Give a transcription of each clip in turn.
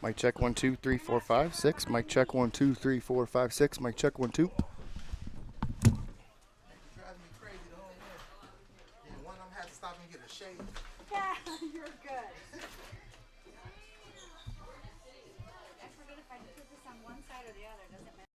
Mic check 1 2 3 4 5 6. Mic check 1 2 3 4 5 6. Mic check 1 2. Driving me crazy the whole way. And one of them had to stop and get a shave. Yeah, you're good. I forget if I put this on one side or the other. Does it matter?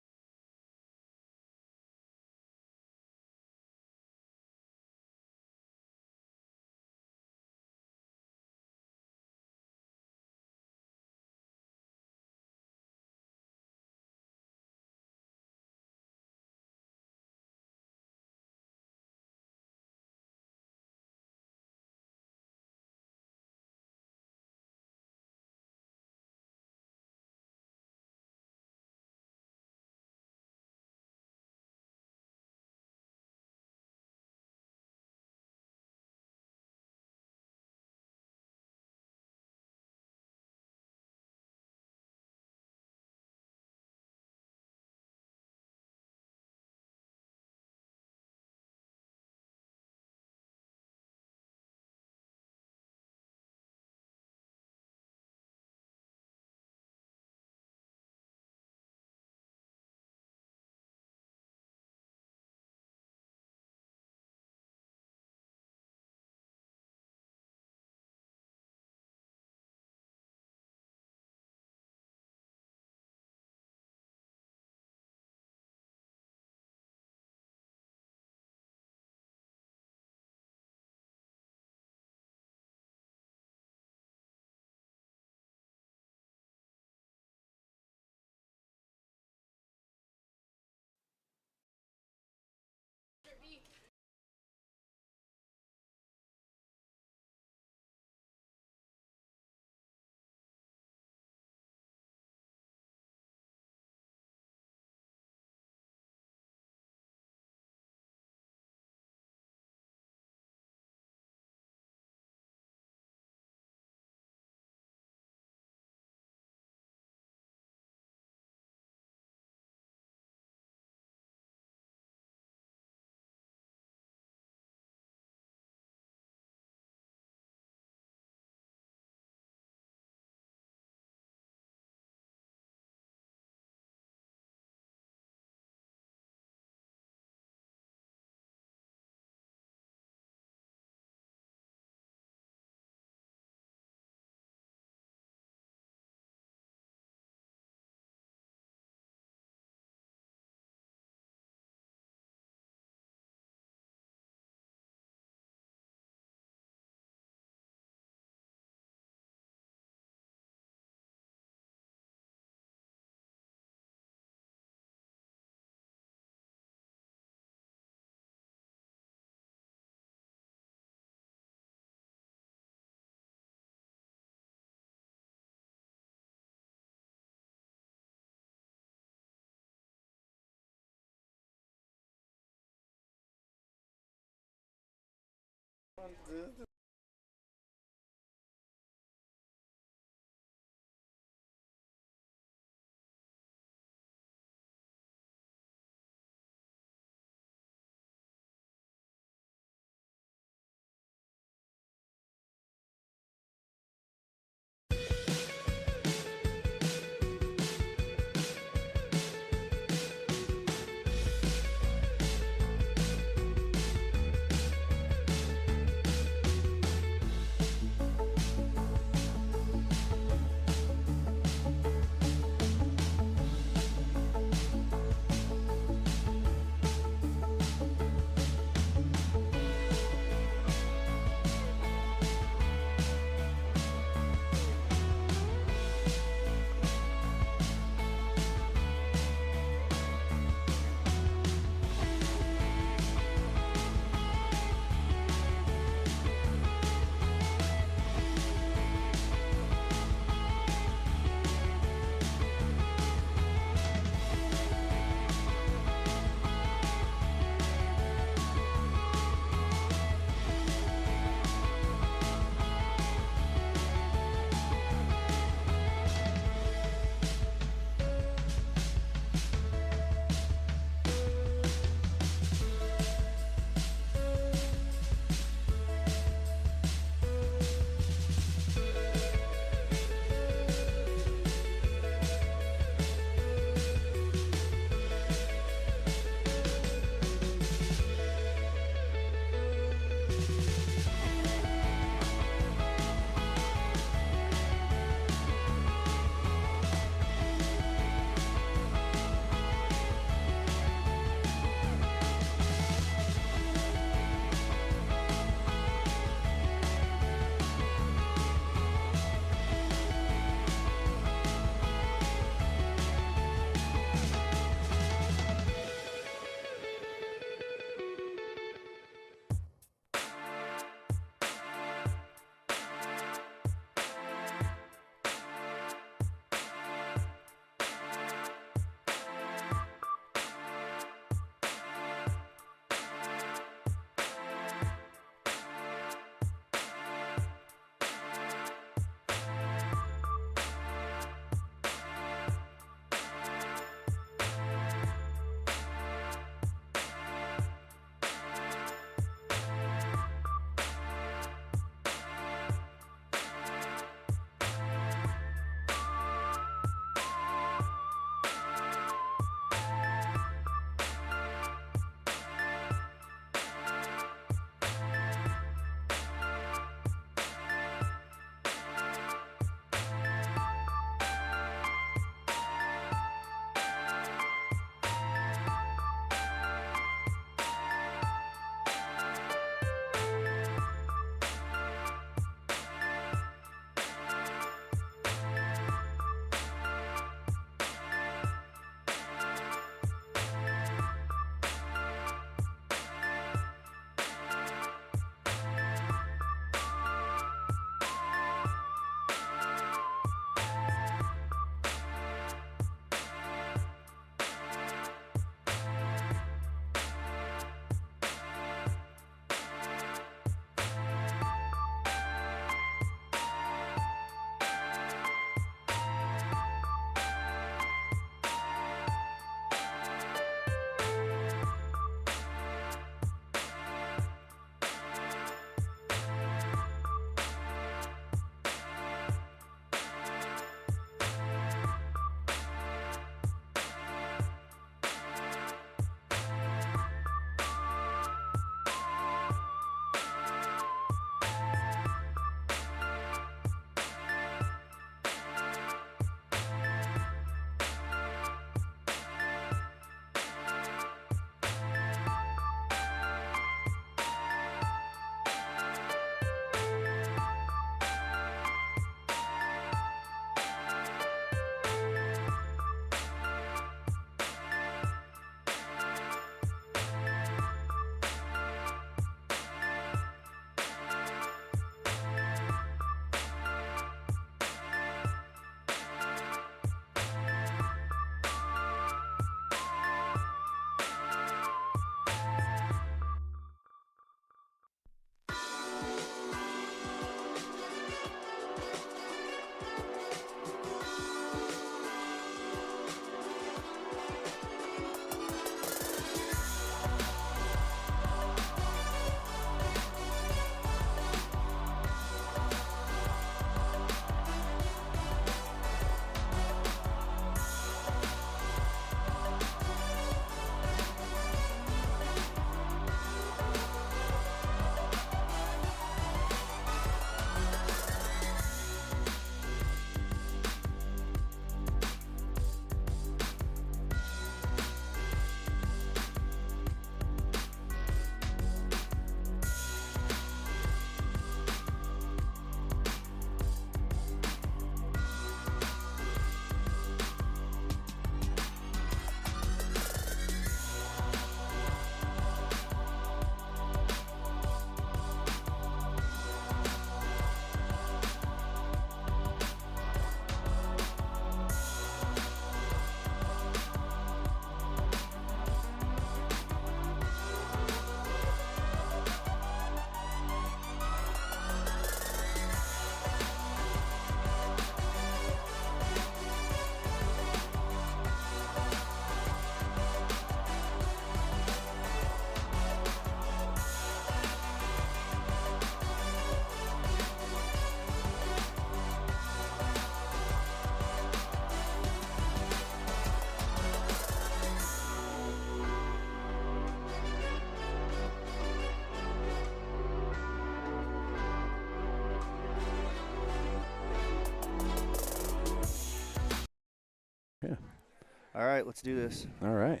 All right, let's do this. All right.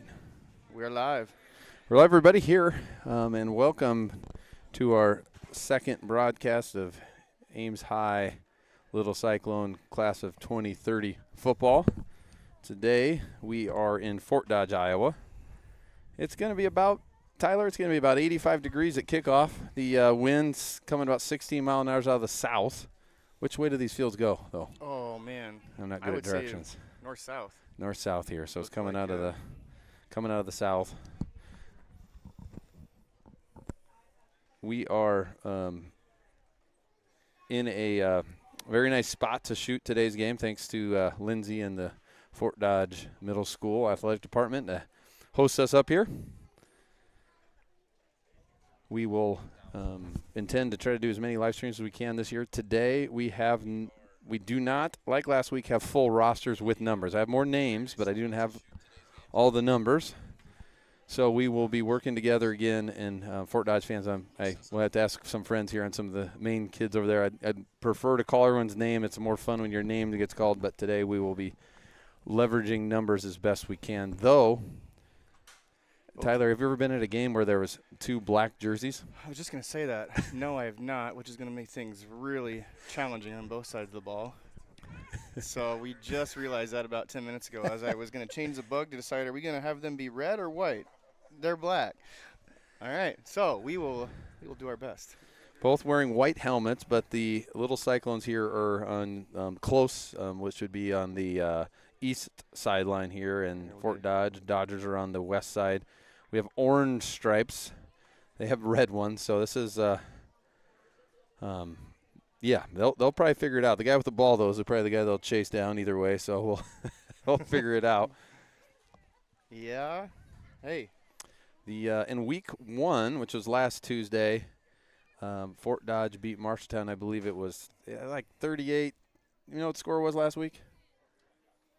We're live. Well, everybody here, and welcome to our second broadcast of Ames High Little Cyclone Class of 2030 football. Today we are in Fort Dodge, Iowa. It's going to be about, Tyler, it's going to be about 85 degrees at kickoff. The wind's coming about 16 mile an hour out of the south. Which way do these fields go, though? Oh man, I'm not I good at would say directions. north-south. North-south here, so it's Looks coming like, out of the south. We are in a very nice spot to shoot today's game, thanks to Lindsay and the Fort Dodge Middle School Athletic Department to host us up here. We will intend to try to do as many live streams as we can this year. Today we do not, like last week, have full rosters with numbers. I have more names, but I don't have all the numbers. So we will be working together again, and Fort Dodge fans, I will have to ask some friends here on some of the main kids over there. I'd prefer to call everyone's name. It's more fun when your name gets called, but today we will be leveraging numbers as best we can. Though, Tyler, have you ever been at a game where there was two black jerseys? I was just going to say that. No, I have not, which is going to make things really challenging on both sides of the ball. So we just realized that about 10 minutes ago as I was going to change the bug to decide, are we going to have them be red or white? They're black. All right, so we will do our best. Both wearing white helmets, but the Little Cyclones here are on close, which would be on the east sideline here, and Fort Dodge. Dodgers are on the west side. We have orange stripes. They have red ones, so this is yeah, they'll probably figure it out. The guy with the ball, though, is probably the guy they'll chase down either way, so we'll figure it out. Yeah. Hey. In week 1, which was last Tuesday, Fort Dodge beat Marshalltown. I believe it was like 38. You know what the score was last week?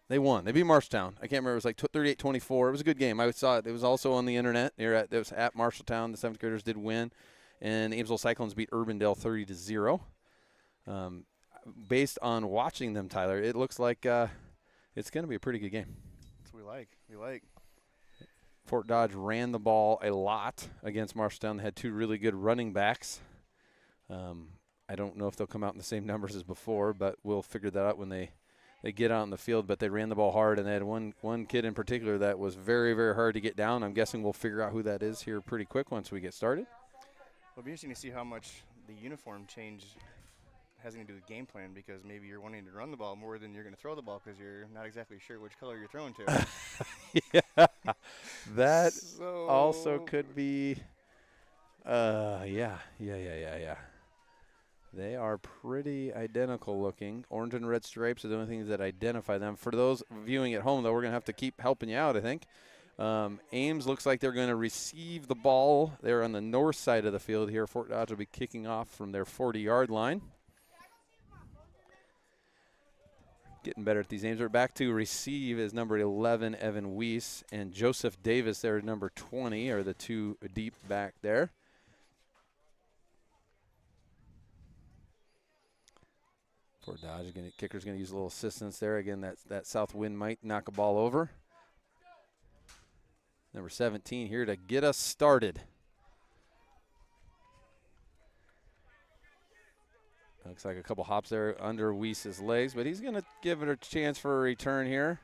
They won. They beat Marshalltown. I can't remember. It was like 38-24. It was a good game. I saw it. It was also on the internet. It was at Marshalltown. The 7th graders did win, and the Ames Middle Cyclones beat Urbandale 30-0. Based on watching them, Tyler, it looks like it's going to be a pretty good game. That's what we like. We like. Fort Dodge ran the ball a lot against Marshalltown. They had two really good running backs. I don't know if they'll come out in the same numbers as before, but we'll figure that out when they get out in the field. But they ran the ball hard, and they had one kid in particular that was very, very hard to get down. I'm guessing we'll figure out who that is here pretty quick once we get started. It'll be interesting to see how much the uniform change has anything to do with game plan, because maybe you're wanting to run the ball more than you're going to throw the ball because you're not exactly sure which color you're throwing to. Yeah, that also could be. Yeah. They are pretty identical looking. Orange and red stripes are the only things that identify them. For those viewing at home, though, we're going to have to keep helping you out, I think. Ames looks like they're going to receive the ball. They're on the north side of the field here. Fort Dodge will be kicking off from their 40-yard line. Getting better at these names. We're back to receive is number 11, Evan Weiss, and Joseph Davis there, number 20, are the two deep back there. Fort Dodge, kicker's going to use a little assistance there. Again, that south wind might knock a ball over. Number 17 here to get us started. Looks like a couple hops there under Weiss's legs, but he's going to give it a chance for a return here.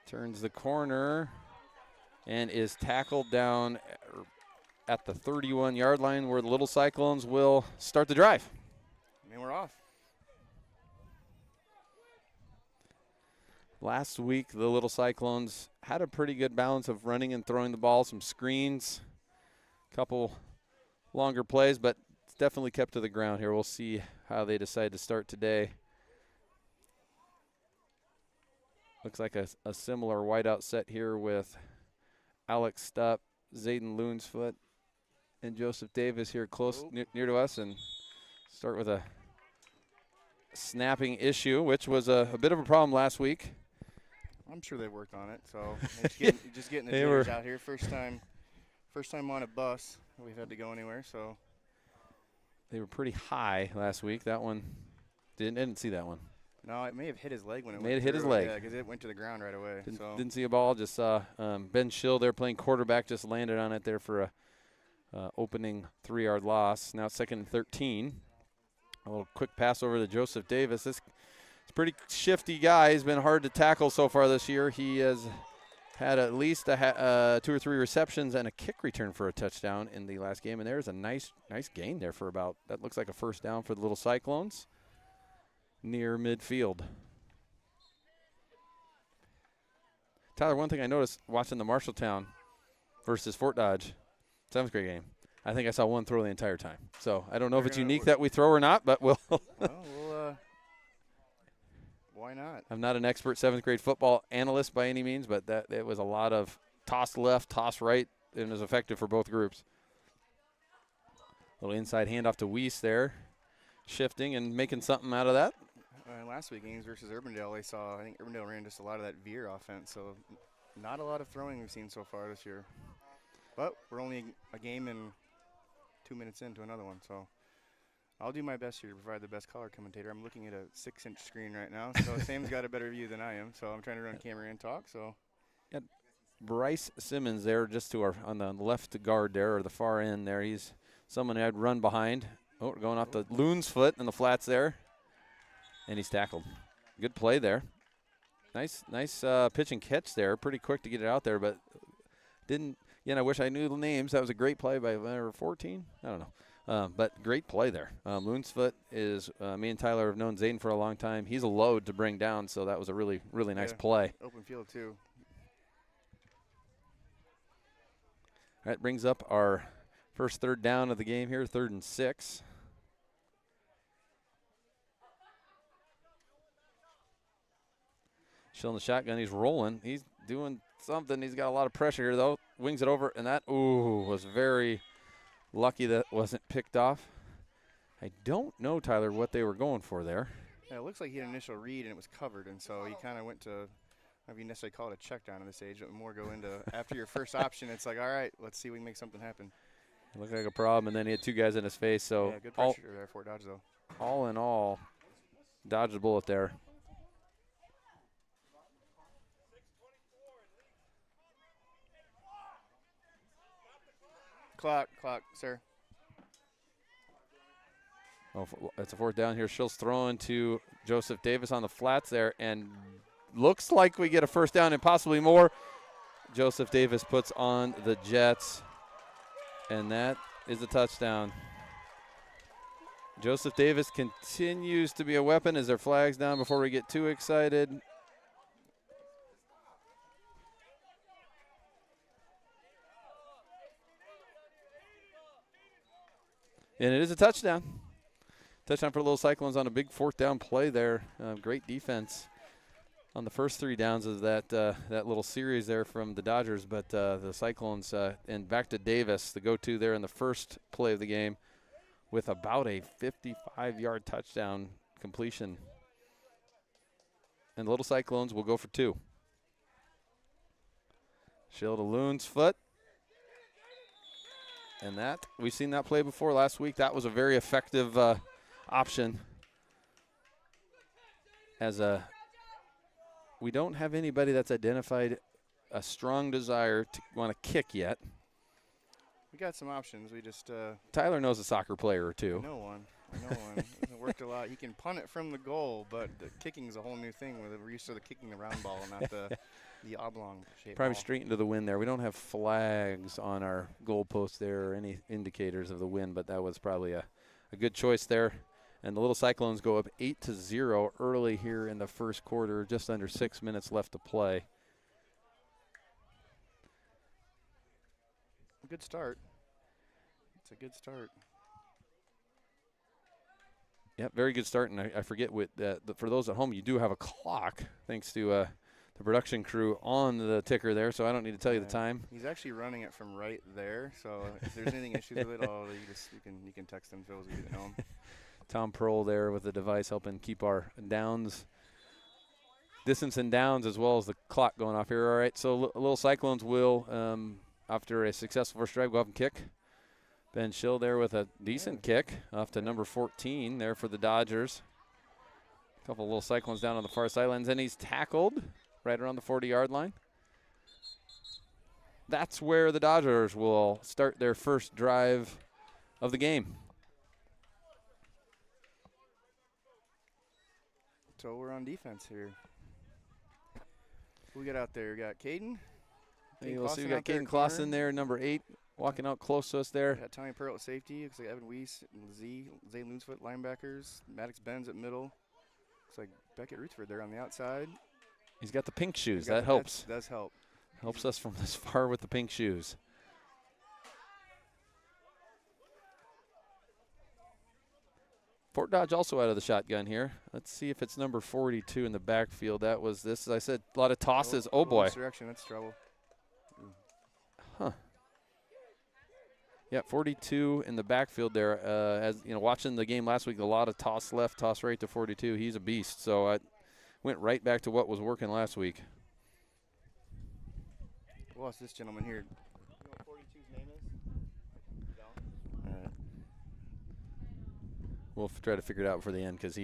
Turns the corner and is tackled down at the 31-yard line, where the Little Cyclones will start the drive. And we're off. Last week, the Little Cyclones had a pretty good balance of running and throwing the ball, some screens, a couple longer plays, but definitely kept to the ground here. We'll see how they decide to start today. Looks like a similar whiteout set here with Alex Stupp, Zayden Loonsfoot, and Joseph Davis here close near to us, and start with a snapping issue, which was a bit of a problem last week. I'm sure they worked on it. So just getting the jitters out here. First time on a bus we've had to go anywhere. So they were pretty high last week. That one didn't see that one. No, it may have hit his leg when it May went have hit his through. leg. Yeah, because it went to the ground right away. Didn't see a ball. Just saw Ben Schill there playing quarterback. Just landed on it there for a opening 3-yard loss. Now 2nd and 13. A little quick pass over to Joseph Davis. This is a pretty shifty guy. He's been hard to tackle so far this year. He has had at least 2 or 3 receptions and a kick return for a touchdown in the last game. And there's a nice gain there for about, that looks like a first down for the Little Cyclones near midfield. Tyler, one thing I noticed watching the Marshalltown versus Fort Dodge 7th grade game, I think I saw one throw the entire time. So I don't know if it's unique that we throw or not, but we'll. Why not? I'm not an expert 7th grade football analyst by any means, but it was a lot of toss left, toss right, and it was effective for both groups. Little inside handoff to Weiss there, shifting and making something out of that. Last week, Ames versus Urbandale, I think Urbandale ran just a lot of that veer offense, so not a lot of throwing we've seen so far this year. But we're only a game and 2 minutes into another one, so I'll do my best here to provide the best color commentator. I'm looking at a 6-inch screen right now, so Sam's got a better view than I am, so I'm trying to run camera and talk. So, Bryce Simmons there, just to our on the left guard there, or the far end there. He's someone I'd run behind. Oh, we're going off the loon's foot in the flats there, and he's tackled. Good play there. Nice pitch and catch there. Pretty quick to get it out there, but didn't. I wish I knew the names. That was a great play by 14. I don't know. But great play there. Loonsfoot is, me and Tyler have known Zayden for a long time. He's a load to bring down, so that was a really, really nice play. Open field, too. That brings up our first 3rd down of the game here, 3rd and 6. Still in the shotgun. He's rolling. He's doing something. He's got a lot of pressure here, though. Wings it over, and that, was very lucky that wasn't picked off. I don't know, Tyler, what they were going for there. Yeah, it looks like he had an initial read, and it was covered, and so he kind of went to, I don't know if you necessarily call it a check down at this age, but more go into after your first option, it's like, all right, let's see if we can make something happen. It looked like a problem, and then he had 2 guys in his face. So yeah, good pressure there, Fort Dodge, though. All in all, dodged a bullet there. Clock, sir. Oh, it's a 4th down here. Schill's throwing to Joseph Davis on the flats there, and looks like we get a first down and possibly more. Joseph Davis puts on the Jets, and that is a touchdown. Joseph Davis continues to be a weapon. Is there flags down before we get too excited? And it is a touchdown. Touchdown for the Little Cyclones on a big 4th down play there. Great defense on the first 3 downs of that little series there from the Dodgers. But the Cyclones, and back to Davis, the go-to there in the first play of the game with about a 55-yard touchdown completion. And the Little Cyclones will go for 2. Shill to Loon's foot. And that, we've seen that play before last week. That was a very effective option. We don't have anybody that's identified a strong desire to want to kick yet. We got some options. We just Tyler knows a soccer player or 2. I know one. It worked a lot. He can punt it from the goal, but the kicking is a whole new thing. We're used to the kicking the round ball, not the oblong shape. Probably ball. straight into the wind there. We don't have flags on our goalpost there or any indicators of the wind, but that was probably a good choice there. And the Little Cyclones go up 8-0 early here in the first quarter, just under 6 minutes left to play. A good start. It's a good start. Yeah, very good start. And I forget, for those at home, you do have a clock, thanks to the production crew on the ticker there, so I don't need to tell you the time. He's actually running it from right there, so if there's anything issues with it, you can text him, Phil's at home. Tom Pearl there with the device helping keep our downs, distance and downs, as well as the clock going off here. All right, so Little Cyclones will, after a successful first drive, go up and kick. Ben Schill there with a decent kick off to number 14 there for the Dodgers. Couple little Cyclones down on the far sidelines, and he's tackled right around the 40-yard line. That's where the Dodgers will start their first drive of the game. So we're on defense here. Who we got out there? We got Caden. We'll see. We got Caden Clausen there, number 8, walking out close to us there. We got Tommy Pearl at safety. Looks like Evan Weiss and Zay Loonsfoot linebackers. Maddox Benz at middle. Looks like Beckett Rootsford there on the outside. He's got the pink shoes. That helps. Does help. Helps us from this far with the pink shoes. Fort Dodge also out of the shotgun here. Let's see if it's number 42 in the backfield. That was this. As I said, a lot of tosses. Oh boy. Insurrection, that's trouble. Huh. Yeah, 42 in the backfield there. As you know, watching the game last week, a lot of toss left, toss right to 42. He's a beast. So I went right back to what was working last week. What's this gentleman here? You know what 42's name is? No. All right. We'll try to figure it out for the end because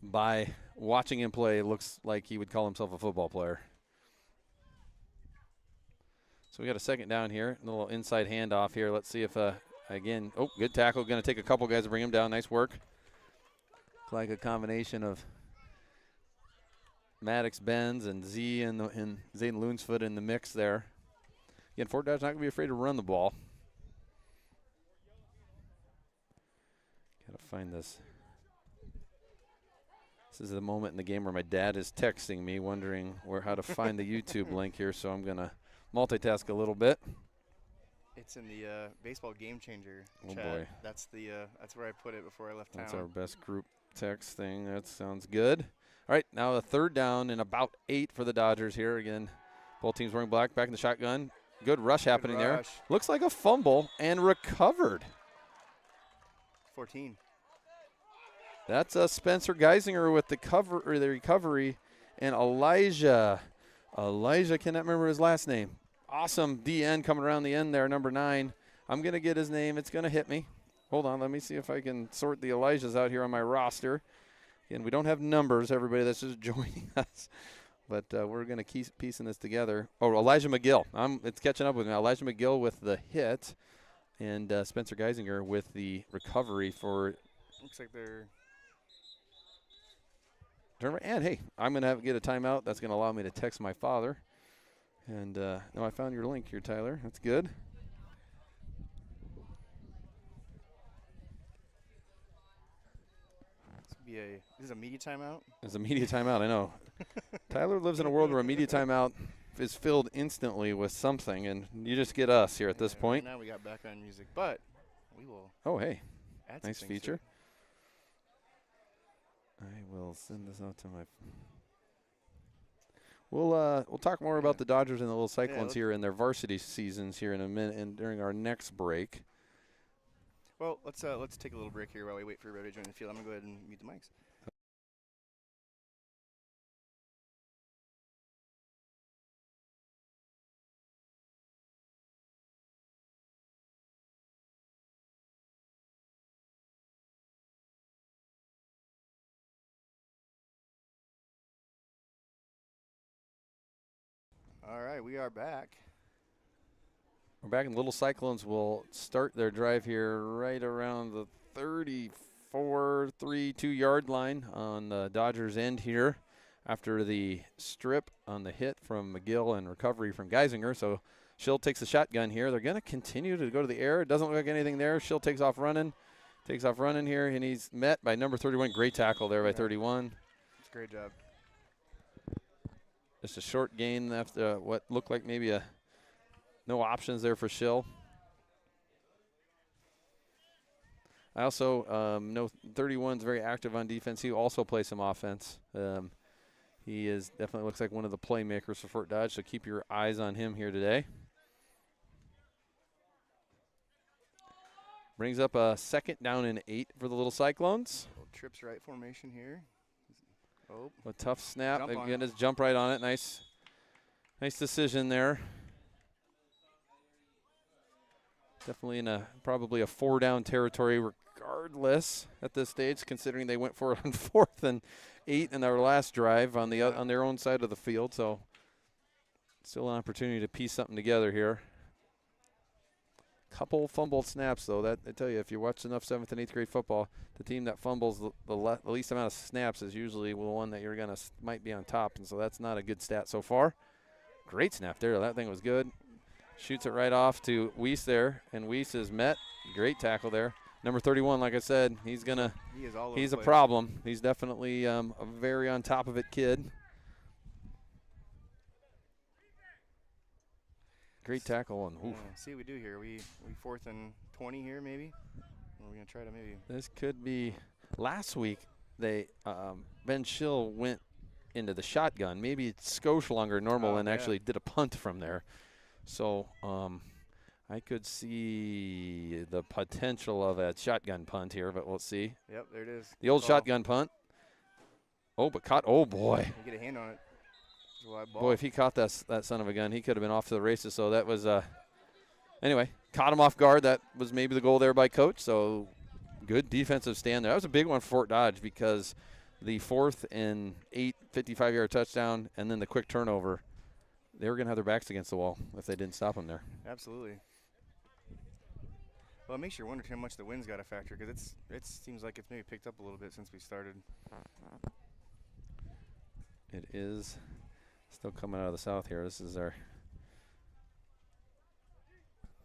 by watching him play, looks like he would call himself a football player. So we got a second down here, a little inside handoff here. Let's see if, again, good tackle. Going to take a couple guys to bring him down. Nice work. Like a combination of Maddox Benz and Zayden Loonsfoot in the mix there. Again, Fort Dodge not going to be afraid to run the ball. Got to find this. This is the moment in the game where my dad is texting me, wondering how to find the YouTube link here. So I'm going to multitask a little bit. It's in the baseball game changer Oh chat. boy. That's where I put it before I left town. That's our best group text thing. That sounds good. All right, now a third down and about 8 for the Dodgers here. Again, both teams wearing black, back in the shotgun. Good rush happening there. Looks like a fumble and recovered. 14. That's Spencer Geisinger with the recovery, and Elijah cannot remember his last name. Awesome DN coming around the end there, number 9. I'm going to get his name. It's going to hit me. Hold on. Let me see if I can sort the Elijahs out here on my roster. Again, we don't have numbers, everybody that's just joining us. But we're going to keep piecing this together. Oh, Elijah McGill. It's catching up with me. Elijah McGill with the hit, and Spencer Geisinger with the recovery for. Looks like they're. And, hey, I'm going to get a timeout. That's going to allow me to text my father. And no, I found your link here, Tyler. That's good. This is a media timeout? It's a media timeout, I know. Tyler lives in a world where a media timeout is filled instantly with something, and you just get us here at this point. Right now we got background music, but we will. Oh, hey, add nice some feature. I will send this out to my. We'll talk more about the Dodgers and the little Cyclones here in their varsity seasons here in a minute and during our next break. Well, let's take a little break here while we wait for everybody to join the field. I'm gonna go ahead and mute the mics. All right, we are back. We're back, and the Little Cyclones will start their drive here right around the 32-yard line on the Dodgers' end here after the strip on the hit from McGill and recovery from Geisinger. So Schill takes the shotgun here. They're going to continue to go to the air. It doesn't look like anything there. Schill takes off running here, and he's met by number 31. Great tackle there by 31. It's a great job. Just a short gain after what looked like maybe no options there for Schill. I also know 31's very active on defense. He also plays some offense. He definitely looks like one of the playmakers for Fort Dodge, so keep your eyes on him here today. Brings up a second down and 8 for the Little Cyclones. Little trips right formation here. Oh. A tough snap. Jump Again, just jump right on it. Nice decision there. Definitely in probably a 4-down territory. regardless at this stage, considering they went for it on 4th and 8 in their last drive on the on their own side of the field. So still an opportunity to piece something together here. Couple fumbled snaps, though. That I tell you, if you watch enough 7th and 8th grade football, the team that fumbles the least amount of snaps is usually the one that you're gonna might be on top, and so that's not a good stat so far. Great snap there. That thing was good. Shoots it right off to Weiss there, and Weiss is met. Great tackle there. Number 31, like I said, he's a problem. He's definitely a very on top of it kid. Great tackle. And see what we do here. We 4th and 20 here, maybe. Or we're gonna try to maybe. This could be. Last week, they Ben Schill went into the shotgun. Maybe it's skosh longer than normal, and actually did a punt from there. So I could see the potential of a shotgun punt here, but we'll see. Yep, there it is. The old shotgun punt. Oh, but caught. Oh boy. You get a hand on it. Boy, if he caught that son of a gun, he could have been off to the races. So that was, anyway, caught him off guard. That was maybe the goal there by Coach. So good defensive stand there. That was a big one for Fort Dodge because the 4th and 8 55-yard touchdown and then the quick turnover, they were going to have their backs against the wall if they didn't stop them there. Absolutely. Well, it makes you wonder how much the wind's got a factor because it seems like it's maybe picked up a little bit since we started. It is. Still coming out of the south here. This is our.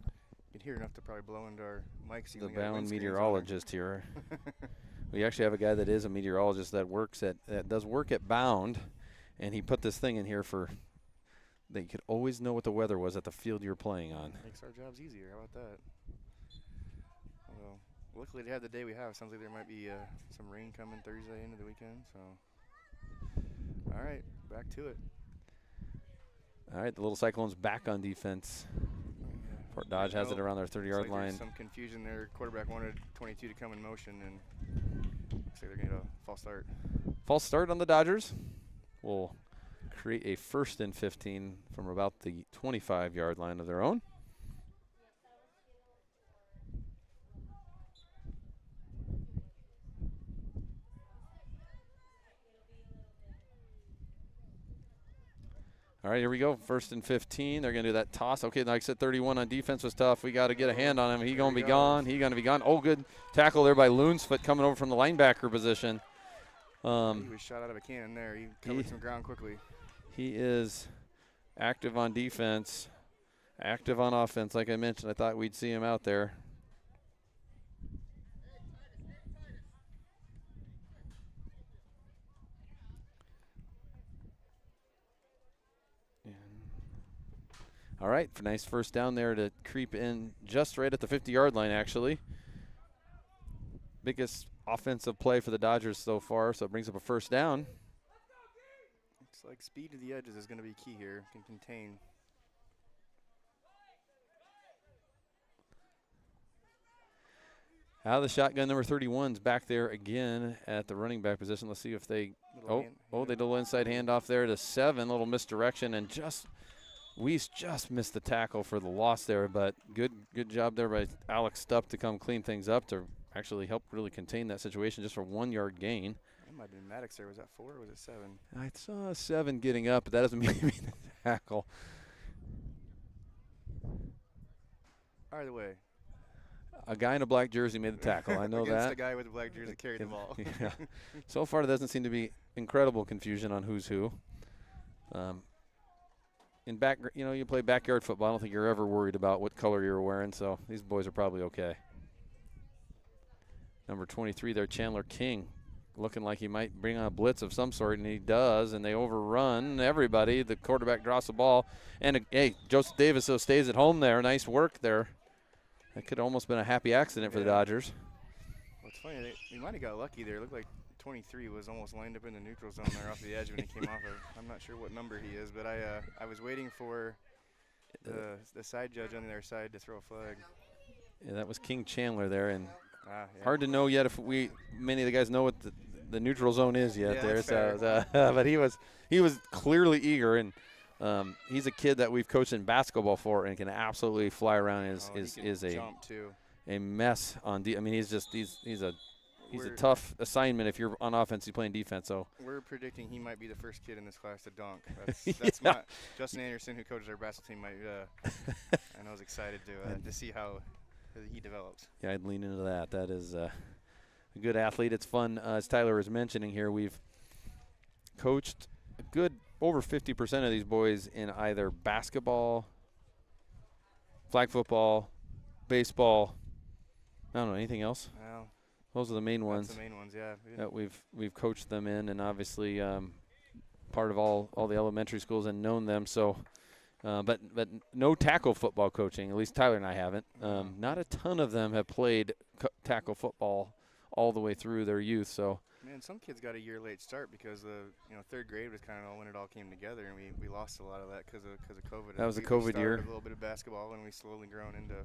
You can hear enough to probably blow into our mics. The bound meteorologist here. We actually have a guy that is a meteorologist that does work at Bound, and he put this thing in here for. They could always know what the weather was at the field you're playing on. Makes our jobs easier. How about that? Although, luckily to have the day we have, sounds like there might be some rain coming Thursday into the weekend. So, all right, back to it. All right, the Little Cyclones back on defense. Fort Dodge has it around their 30-yard line. Some confusion there. Quarterback wanted 22 to come in motion, and looks like they're going to get a false start. False start on the Dodgers. Will create a 1st and 15 from about the 25-yard line of their own. All right, here we go. 1st and 15. They're going to do that toss. Okay, like I said, 31 on defense was tough. We got to get a hand on him. He's going to be gone. He's going to be gone. Oh, good tackle there by Loonsfoot coming over from the linebacker position. He was shot out of a cannon there. He covered some ground quickly. He is active on defense, active on offense. Like I mentioned, I thought we'd see him out there. All right, nice first down there to creep in just right at the 50-yard line, actually. Biggest offensive play for the Dodgers so far, so it brings up a first down. Looks like speed to the edges is going to be key here. Can contain. Out of the shotgun, number 31's back there again at the running back position. Let's see if they they did a little inside handoff there to 7, little misdirection, and Weiss just missed the tackle for the loss there, but good job there by Alex Stupp to come clean things up to actually help really contain that situation just for 1-yard gain. That might have been Maddox there. Was that 4 or was it 7? I saw 7 getting up, but that doesn't mean he made the tackle. Either way. A guy in a black jersey made the tackle. I know Against that. the guy with the black jersey carried the ball. Yeah. So far, there doesn't seem to be incredible confusion on who's who. You play backyard football. I don't think you're ever worried about what color you're wearing, so these boys are probably okay. Number 23 there, Chandler King, looking like he might bring on a blitz of some sort, and he does, and they overrun everybody. The quarterback drops the ball, and Joseph Davis stays at home there. Nice work there. That could have almost been a happy accident for the Dodgers. Well, it's funny. They might have got lucky there. It looked like 23 was almost lined up in the neutral zone there off the edge when he came off of. I'm not sure what number he is, but I was waiting for the side judge on the other side to throw a flag. Yeah, that was King Chandler there, and yeah. Hard to know yet if many of the guys know what the neutral zone is yet there. So, but he was clearly eager, and he's a kid that we've coached in basketball for and can absolutely fly around. He can jump too. a mess on I mean, he's a We're- tough assignment if you're on offense. He's playing defense. So We're predicting he might be the first kid in this class to dunk. That's Yeah. my Justin Anderson, who coaches our basketball team, might. I know is excited to see how he develops. yeah, I'd lean into that. That is a good athlete. It's fun. As Tyler was mentioning here, we've coached a good over 50% of these boys in either basketball, flag football, baseball. I don't know anything else. Well, Those are the main ones that's the main ones, yeah. that we've coached them in, and obviously part of all the elementary schools and known them. So, but no tackle football coaching. At least Tyler and I haven't. Not a ton of them have played tackle football all the way through their youth. So. Man, some kids got a year late start because third grade was kind of when it all came together, and we lost a lot of that because of COVID. That was a We COVID started year. A little bit of basketball, and we slowly grown into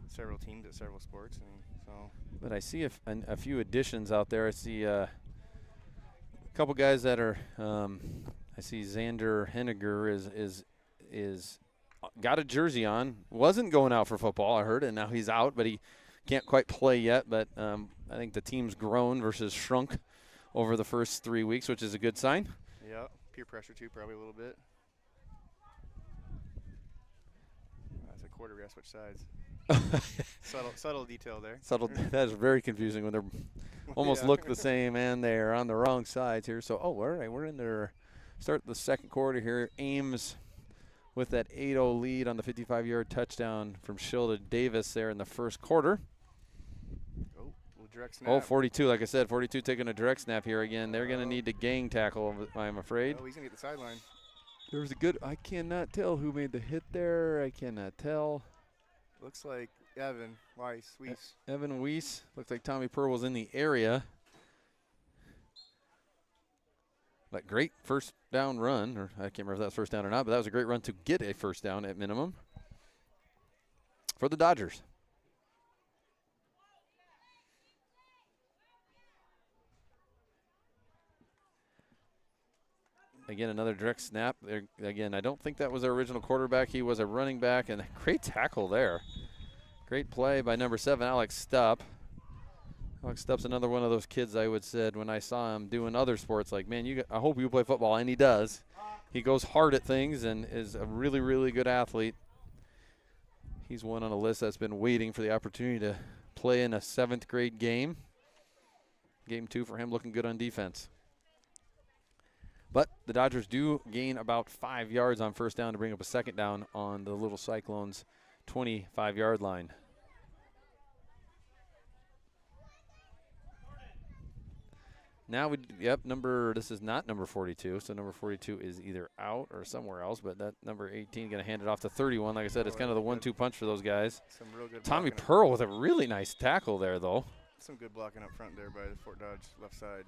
several teams at several sports, and so. But I see a few additions out there. I see a couple guys that are. I see Xander Henniger is got a jersey on. Wasn't going out for football, I heard, and now he's out, but he can't quite play yet. But I think the team's grown versus shrunk over the first 3 weeks, which is a good sign. Yeah, peer pressure too, probably a little bit. That's a quarter. We gotta switch sides. subtle detail there. Subtle. That is very confusing when they're almost Yeah. look the same and they're on the wrong sides here. So, all right, we're in there. Start the second quarter here. Ames with that 8-0 lead on the 55-yard touchdown from Shilda Davis there in the first quarter. Oh, little direct snap. Oh, 42, like I said, 42 taking a direct snap here again. They're going to need to gang tackle, I'm afraid. Oh, he's gonna get the sideline. There was a good, I cannot tell who made the hit there. I cannot tell. Looks like Evan Weiss. Evan Weiss. Looks like Tommy Pearl was in the area. But great first down run, or I can't remember if that was first down or not, but that was a great run to get a first down at minimum for the Dodgers. Again, another direct snap. There, again, I don't think that was our original quarterback. He was a running back, and a great tackle there. Great play by number 7, Alex Stupp. Alex Stupp's another one of those kids I would said when I saw him doing other sports, like, man, I hope you play football, and he does. He goes hard at things and is a really, really good athlete. He's one on a list that's been waiting for the opportunity to play in a 7th grade game. Game 2 for him, looking good on defense. But the Dodgers do gain about 5 yards on first down to bring up a second down on the Little Cyclones' 25-yard line. Now this is not number 42, so number 42 is either out or somewhere else, but that number 18 going to hand it off to 31. Like I said, it's kind of the 1-2 punch for those guys. Some real good Tommy blocking Pearl with a really nice tackle there, though. Some good blocking up front there by the Fort Dodge left side.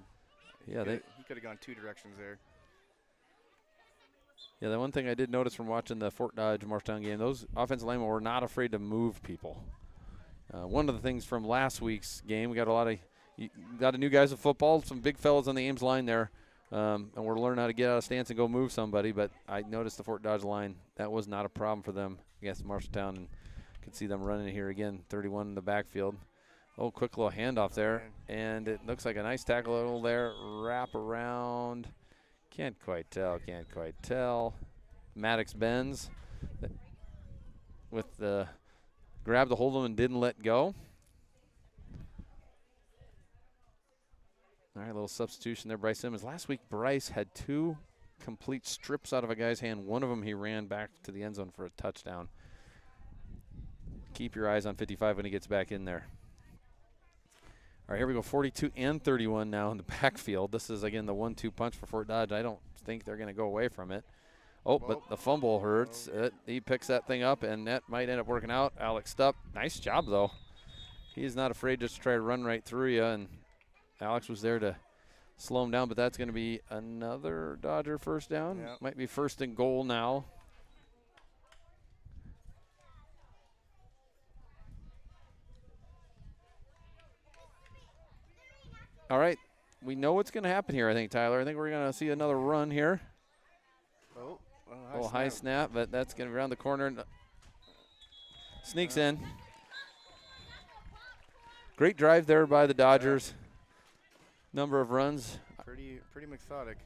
Yeah, he could have gone 2 directions there. Yeah, the one thing I did notice from watching the Fort Dodge Marshtown game, those offensive linemen were not afraid to move people. One of the things from last week's game, we got a new guys of football, some big fellas on the Ames line there, and we're learning how to get out of stance and go move somebody. But I noticed the Fort Dodge line, that was not a problem for them against Marshalltown, and could see them running here again, 31 in the backfield. Oh, quick little handoff there, and it looks like a nice tackle there, wrap around. Can't quite tell. Maddox Benz with the grab the hold of him and didn't let go. All right, a little substitution there, Bryce Simmons. Last week, Bryce had 2 complete strips out of a guy's hand. One of them he ran back to the end zone for a touchdown. Keep your eyes on 55 when he gets back in there. All right, here we go, 42 and 31 now in the backfield. This is, again, the 1-2 punch for Fort Dodge. I don't think they're going to go away from it. Oh, but the fumble hurts. He picks that thing up, and that might end up working out. Alex Stupp, nice job, though. He's not afraid just to try to run right through you, and Alex was there to slow him down, but that's going to be another Dodger first down. Yep. Might be first and goal now. All right, we know what's going to happen here, I think, Tyler. I think we're going to see another run here. Oh, high snap, but that's going to be around the corner. And sneaks in. Great drive there by the Dodgers. Number of runs. Pretty methodic.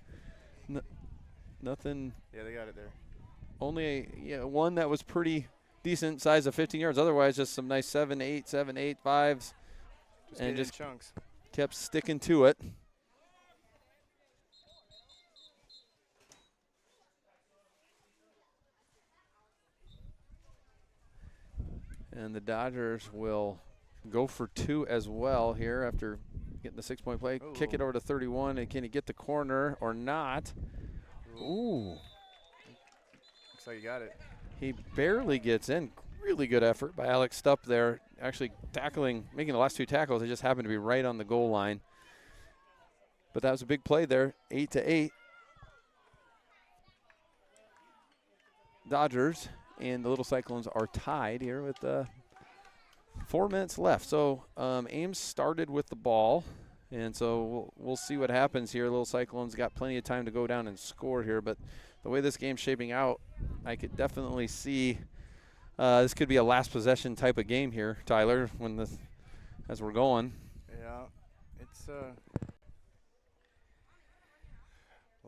Nothing. Yeah, they got it there. Only one that was pretty decent size of 15 yards. Otherwise, just some nice 7-8, 7-8, 5s. And just chunks. Kept sticking to it. And the Dodgers will go for 2 as well here after getting the 6-point play. Ooh. Kick it over to 31, and can he get the corner or not? Ooh. Looks like he got it. He barely gets in. Really good effort by Alex Stupp there. Actually making the last 2 tackles. They just happened to be right on the goal line. But that was a big play there, 8-8. Dodgers and the Little Cyclones are tied here with 4 minutes left. So Ames started with the ball, and so we'll see what happens here. Little Cyclones got plenty of time to go down and score here, but the way this game's shaping out, I could definitely see this could be a last possession type of game here, Tyler, as we're going. Yeah, it's a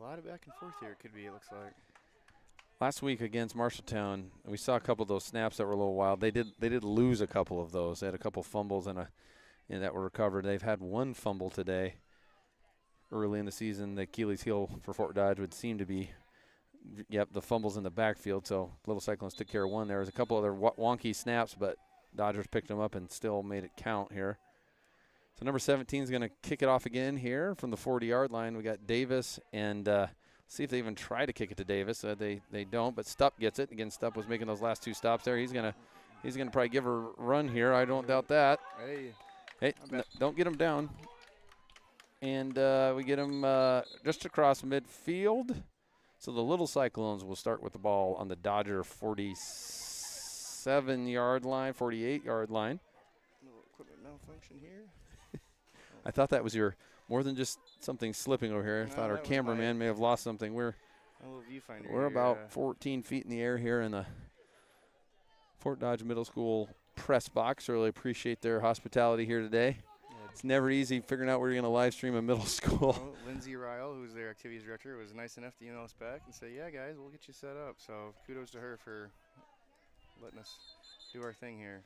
lot of back and forth here. It could be, it looks like. Last week against Marshalltown, we saw a couple of those snaps that were a little wild. They did lose a couple of those. They had a couple fumbles and that were recovered. They've had 1 fumble today. Early in the season, the Achilles heel for Fort Dodge would seem to be, the fumbles in the backfield. So Little Cyclones took care of 1. There was a couple other wonky snaps, but Dodgers picked them up and still made it count here. So number 17 is going to kick it off again here from the 40-yard line. We got Davis and see if they even try to kick it to Davis. They don't, but Stupp gets it. Again, Stupp was making those last 2 stops there. He's gonna probably give her a run here. I don't doubt that. Hey, don't get him down. And we get him just across midfield. So the Little Cyclones will start with the ball on the Dodger 47-yard line, 48-yard line. Little equipment malfunction here. I thought that was more than just something slipping over here. I No, thought our that was cameraman may have lost something. We're a little viewfinder We're here, about 14 feet in the air here in the Fort Dodge Middle School press box. Really appreciate their hospitality here today. yeah, It's never easy figuring out where you're going to live stream a middle school. well, Lindsay Ryle, who's their activities director, was nice enough to email us back and say, yeah, guys, we'll get you set up. So kudos to her for letting us do our thing here.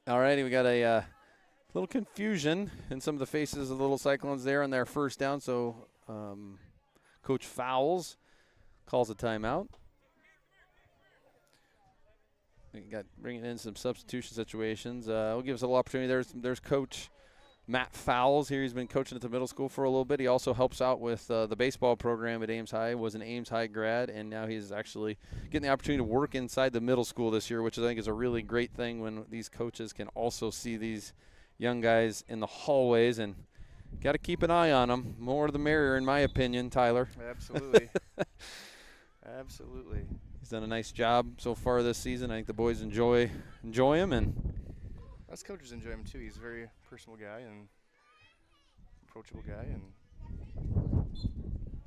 All righty, we got a little confusion in some of the faces of the Little Cyclones there on their first down. So Coach Fowles calls a timeout. We got bringing in some substitution situations. We'll give us a little opportunity. There's Coach Matt Fowles here. He's been coaching at the middle school for a little bit. He also helps out with the baseball program at Ames High. Was an Ames High grad, and now he's actually getting the opportunity to work inside the middle school this year, which I think is a really great thing when these coaches can also see these young guys in the hallways, and got to keep an eye on them. More the merrier, in my opinion, Tyler. Absolutely. Absolutely. He's done a nice job so far this season. I think the boys enjoy him, and Us coaches enjoy him too. He's a very personal guy and approachable guy, and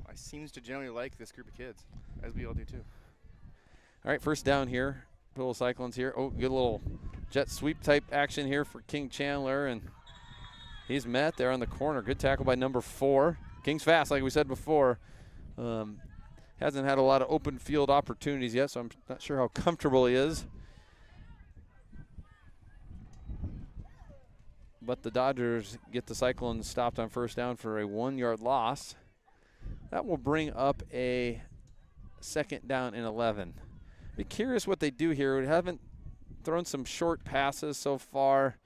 he seems to generally like this group of kids, as we all do too. all right, first down here. Little Cyclones here. Oh, good little jet sweep type action here for King Chandler, and he's met there on the corner. Good tackle by number 4. King's fast, like we said before. Hasn't had a lot of open field opportunities yet, so I'm not sure how comfortable he is. But the Dodgers get the Cyclones stopped on first down for a 1-yard loss. That will bring up a second down and 11. Be curious what they do here. We haven't thrown some short passes so far.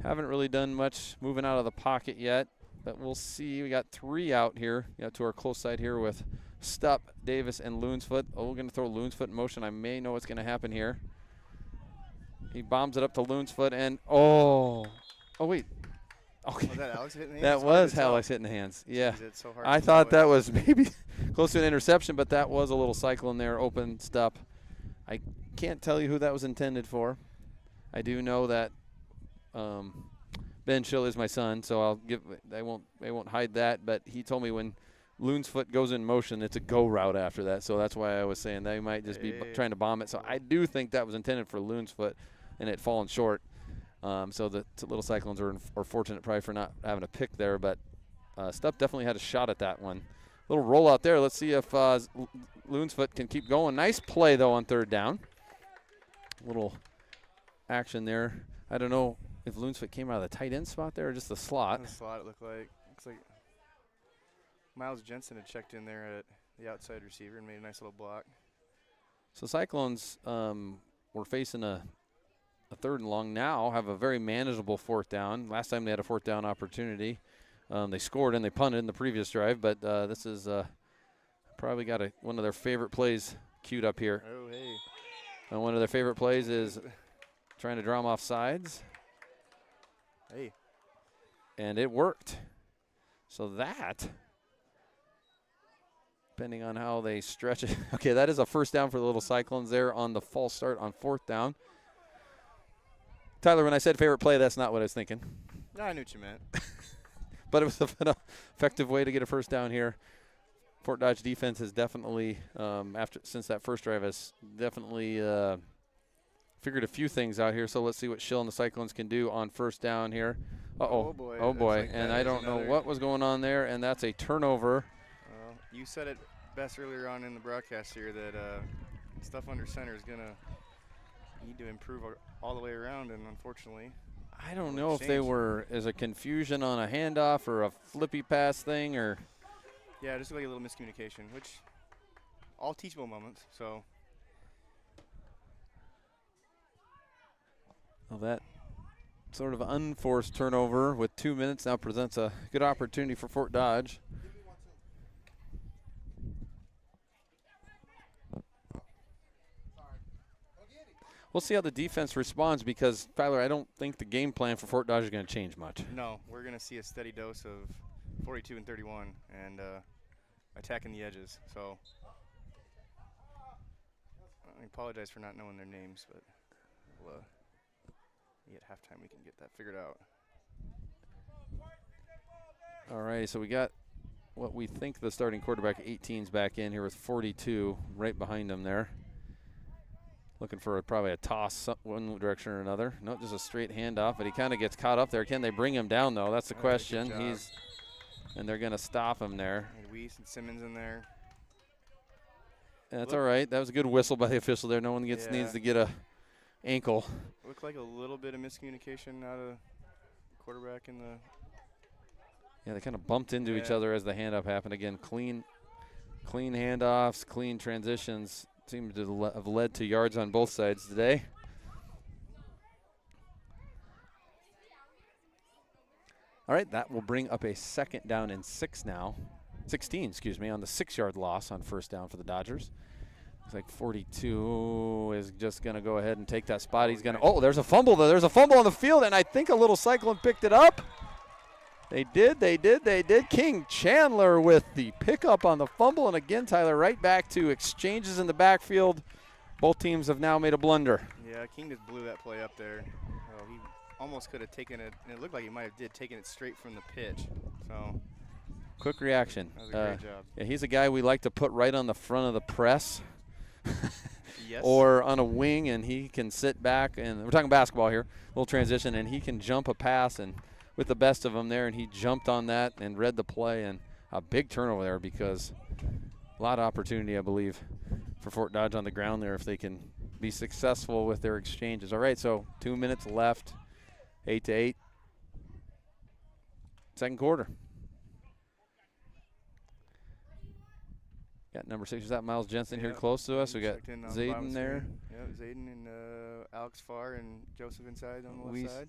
Haven't really done much moving out of the pocket yet, but we'll see. We got 3 out here. Got to our close side here with Stupp, Davis, and Loonsfoot. Oh, we're going to throw Loonsfoot in motion. I may know what's going to happen here. He bombs it up to Loonsfoot, and oh wait. Okay. Was that Alex hitting the hands? That It's hard was to tell. Alex hitting the hands. Yeah. Jeez, it's so hard I to thought know that was maybe close to an interception, but that was a little cyclone there, open Stupp. I can't tell you who that was intended for. I do know that Ben Schill is my son, so I won't hide that. But he told me when Loonsfoot goes in motion, it's a go route after that. So that's why I was saying they might just be trying to bomb it. So I do think that was intended for Loonsfoot, and it fallen short. So the Little Cyclones are fortunate probably for not having a pick there, but Stubb definitely had a shot at that one. Little roll out there. Let's see if Loonsfoot can keep going. Nice play, though, on third down. Little action there. I don't know if Loonsfoot came out of the tight end spot there or just the slot. The slot, it looked like. Looks like Miles Jensen had checked in there at the outside receiver and made a nice little block. So Cyclones were facing a third and long now, have a very manageable fourth down. Last time they had a fourth down opportunity. They scored and they punted in the previous drive, but this is probably got one of their favorite plays queued up here. Oh, hey. And one of their favorite plays is trying to draw them off sides. Hey. And it worked. So that, depending on how they stretch it. Okay, that is a first down for the Little Cyclones there on the false start on fourth down. Tyler, when I said favorite play, that's not what I was thinking. No, I knew what you meant. But it was an effective way to get a first down here. Fort Dodge defense has definitely, since that first drive, has definitely figured a few things out here. So let's see what Schill and the Cyclones can do on first down here. Oh, boy. Oh, boy. Like And I don't know what was going on there, and that's a turnover. Well, you said it best earlier on in the broadcast here that stuff under center is going to need to improve all the way around, and unfortunately. I don't know if they were as a confusion on a handoff or a flippy pass thing or. Yeah, just like a little miscommunication, which all teachable moments. So. Well, that sort of unforced turnover with 2 minutes now presents a good opportunity for Fort Dodge. We'll see how the defense responds because, Tyler, I don't think the game plan for Fort Dodge is going to change much. No, we're going to see a steady dose of 42 and 31 and attacking the edges. So I apologize for not knowing their names, but we'll, at halftime we can get that figured out. All right, so we got what we think the starting quarterback 18's back in here with 42 right behind him there. Looking for probably a toss one direction or another. No, just a straight handoff, but he kind of gets caught up there. Can they bring him down, though? That's the question. And they're going to stop him there. And Weiss and Simmons in there. That's all right. That was a good whistle by the official there. No one needs to get a ankle. Looked like a little bit of miscommunication out of the quarterback in the. Yeah, they kind of bumped into each other as the handoff happened. Again, clean handoffs, clean transitions. Seem to have led to yards on both sides today. All right, that will bring up a second down and 16, on the 6-yard loss on first down for the Dodgers. Looks like 42 is just going to go ahead and take that spot. He's going to, there's a fumble. There's a fumble on the field, and I think a Little Cyclone picked it up. They did. King Chandler with the pickup on the fumble. And again, Tyler, right back to exchanges in the backfield. Both teams have now made a blunder. Yeah, King just blew that play up there. Oh, he almost could have taken it, and it looked like he might have taken it straight from the pitch. So quick reaction. That was a great job. Yeah, he's a guy we like to put right on the front of the press. Yes. Or on a wing, and he can sit back. And we're talking basketball here, little transition, and he can jump a pass and with the best of them there, and he jumped on that and read the play, and a big turnover there because a lot of opportunity, I believe, for Fort Dodge on the ground there if they can be successful with their exchanges. All right, so 2 minutes left, 8-8, second quarter. Got number 6, is that Miles Jensen here close to us? We got Zayden there. Yeah, Zayden and Alex Farr and Joseph inside on the left side.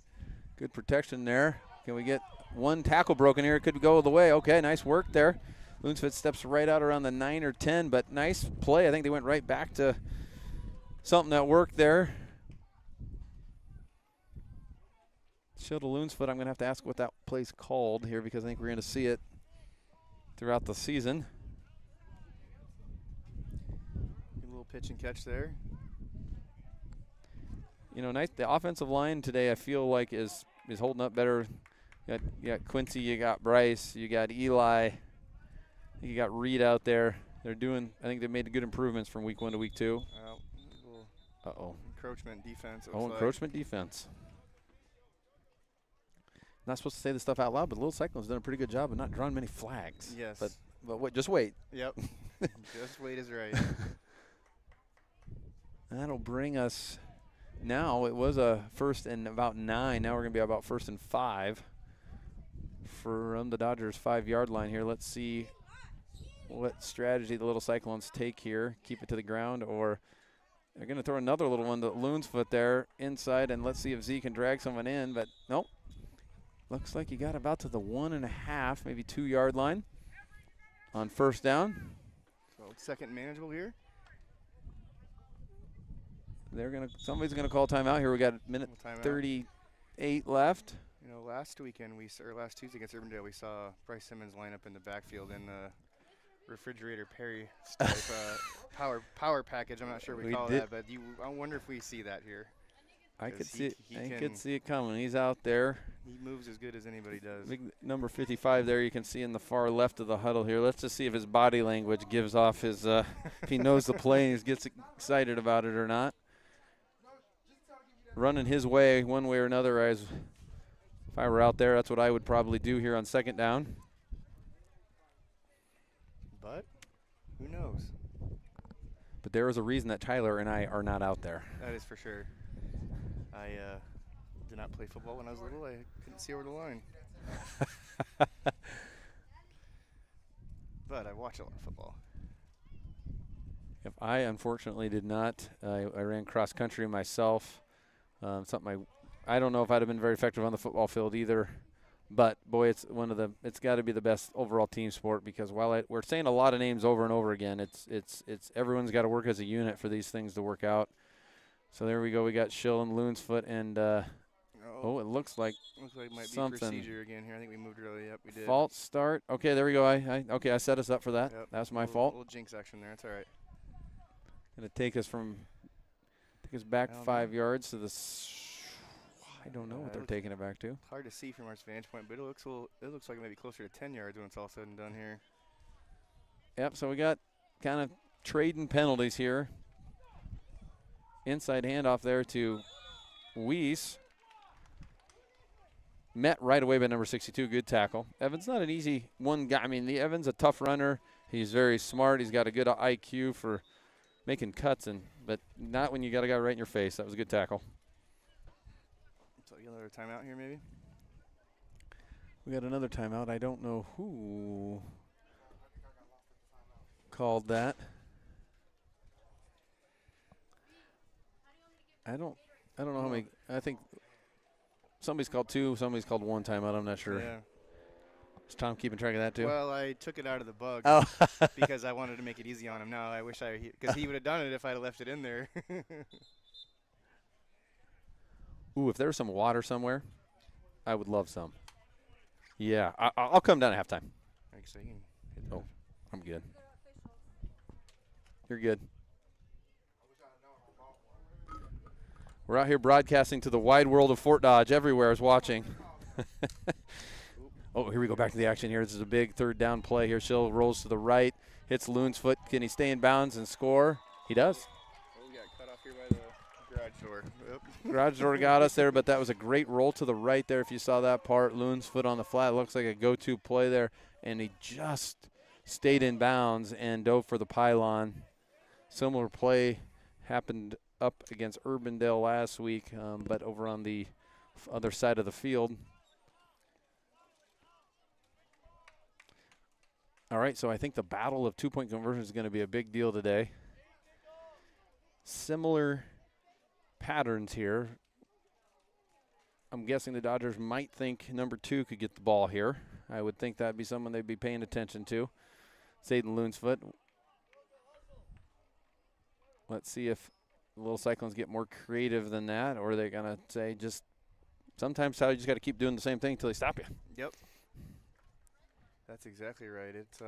Good protection there. Can we get one tackle broken here? It could go the way. Okay, nice work there. Loonsfoot steps right out around the 9 or 10, but nice play. I think they went right back to something that worked there. Show to Loonsfoot. I'm going to have to ask what that play's called here because I think we're going to see it throughout the season. Good little pitch and catch there. You know, nice. The offensive line today, I feel like, is holding up better. You got Quincy, you got Bryce, you got Eli, you got Reed out there. They're doing. I think they made good improvements from week 1 to week 2. Encroachment defense. Encroachment defense. Not supposed to say this stuff out loud, but Little Cyclone's done a pretty good job of not drawing many flags. Yes. But wait, just wait. Yep. Just wait is right. That'll bring us now. It was a 1st and about 9. Now we're going to be about 1st and 5 from the Dodgers 5-yard line here. Let's see what strategy the Little Cyclones take here. Keep it to the ground, or they're going to throw another little one to Loon's foot there inside, and let's see if Z can drag someone in. But nope. Looks like you got about to the 1.5, maybe 2-yard line on 1st down. So 2nd manageable here. Somebody's gonna call timeout here. We got a minute Timeout. 38 left. You know, last weekend last Tuesday against Urbandale, we saw Bryce Simmons line up in the backfield in the refrigerator Perry type power package. I'm not sure we call that, but I wonder if we see that here. I could 'Cause see it. he I can- could see it coming. He's out there. He moves as good as anybody does. Big number 55 there. You can see in the far left of the huddle here. Let's just see if his body language gives off his if he knows the play and he gets excited about it or not. Running his way one way or another. If I were out there, that's what I would probably do here on 2nd down. But who knows? But there is a reason that Tyler and I are not out there. That is for sure. I did not play football when I was little. I couldn't see over the line. But I watch a lot of football. If I unfortunately did not, I ran cross country myself. Something I don't know if I'd have been very effective on the football field either. But boy, it's got to be the best overall team sport, because while we're saying a lot of names over and over again, it's everyone's got to work as a unit for these things to work out. So there we go. We got Schill and Loonsfoot, and it looks like it might something. be procedure again here. I think we moved early. Yep, we did. False start. Okay, there we go. I set us up for that. Yep. That's my A fault. little jinx action there. That's all right. Gonna take us back Well, 5 yards to the. I don't know what it they're looks taking it back to. hard to see from our vantage point, but it looks like it may be closer to 10 yards when it's all said and done here. Yep. So we got kind of trading penalties here. Inside handoff there to Weiss. Met right away by number 62. Good tackle. Evans not an easy one guy. I mean, Evans a tough runner. He's very smart. He's got a good IQ for making cuts, but not when you got a guy right in your face. That was a good tackle. So you another timeout here, maybe. We got another timeout. I don't know who called that. I don't know how many. I think somebody's called 2, somebody's called 1 timeout. I'm not sure. Yeah. Is Tom keeping track of that too? Well, I took it out of the bug Oh. because I wanted to make it easy on him. Now I wish because he would have done it if I'd have left it in there. Ooh, if there was some water somewhere, I would love some. Yeah, I'll come down at halftime. Actually, you can hit Oh, I'm good. You're good. We're out here broadcasting to the wide world of Fort Dodge. Everywhere is watching. Oh, here we go back to the action here. This is a big 3rd down play here. Schill rolls to the right, hits Loon's foot. Can he stay in bounds and score? He does. Oh, we got cut off here by the garage door. Oop. Garage door got us there, but that was a great roll to the right there. If you saw that part, Loon's foot on the flat. Looks like a go-to play there, and he just stayed in bounds and dove for the pylon. Similar play happened up against Urbandale last week, but over on the other side of the field. All right, so I think the battle of 2-point conversion is going to be a big deal today. Similar patterns here. I'm guessing the Dodgers might think number 2 could get the ball here. I would think that'd be someone they'd be paying attention to. Zayden Loonsfoot. Let's see if the Little Cyclones get more creative than that, or they're going to say just sometimes how you just got to keep doing the same thing until they stop you. Yep. That's exactly right. It's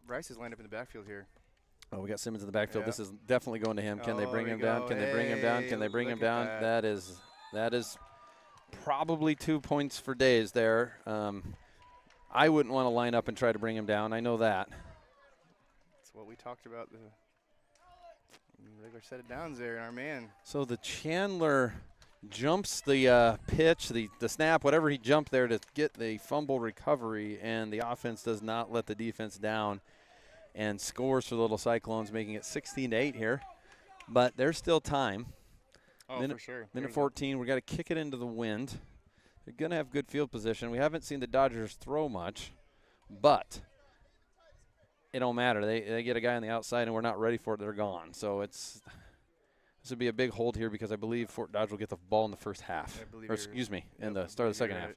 Bryce is lined up in the backfield here. Oh, we got Simmons in the backfield. Yeah. This is definitely going to him. Can they Oh, bring there him you down? go. Can they bring him down? Can they Hey, bring him look at down? that. That is probably 2 points for days there. I wouldn't want to line up and try to bring him down. I know that. That's what we talked about, the regular set of downs there, and our man. So the Chandler jumps the pitch, the snap, whatever he jumped there to get the fumble recovery, and the offense does not let the defense down and scores for the Little Cyclones, making it 16-8 here. But there's still time. Oh, for sure. Minute 14, we got to kick it into the wind. They're going to have good field position. We haven't seen the Dodgers throw much, but it don't matter. They get a guy on the outside, and we're not ready for it. They're gone. So this would be a big hold here because I believe Fort Dodge will get the ball in the first half. Or excuse me, in the start of the second half.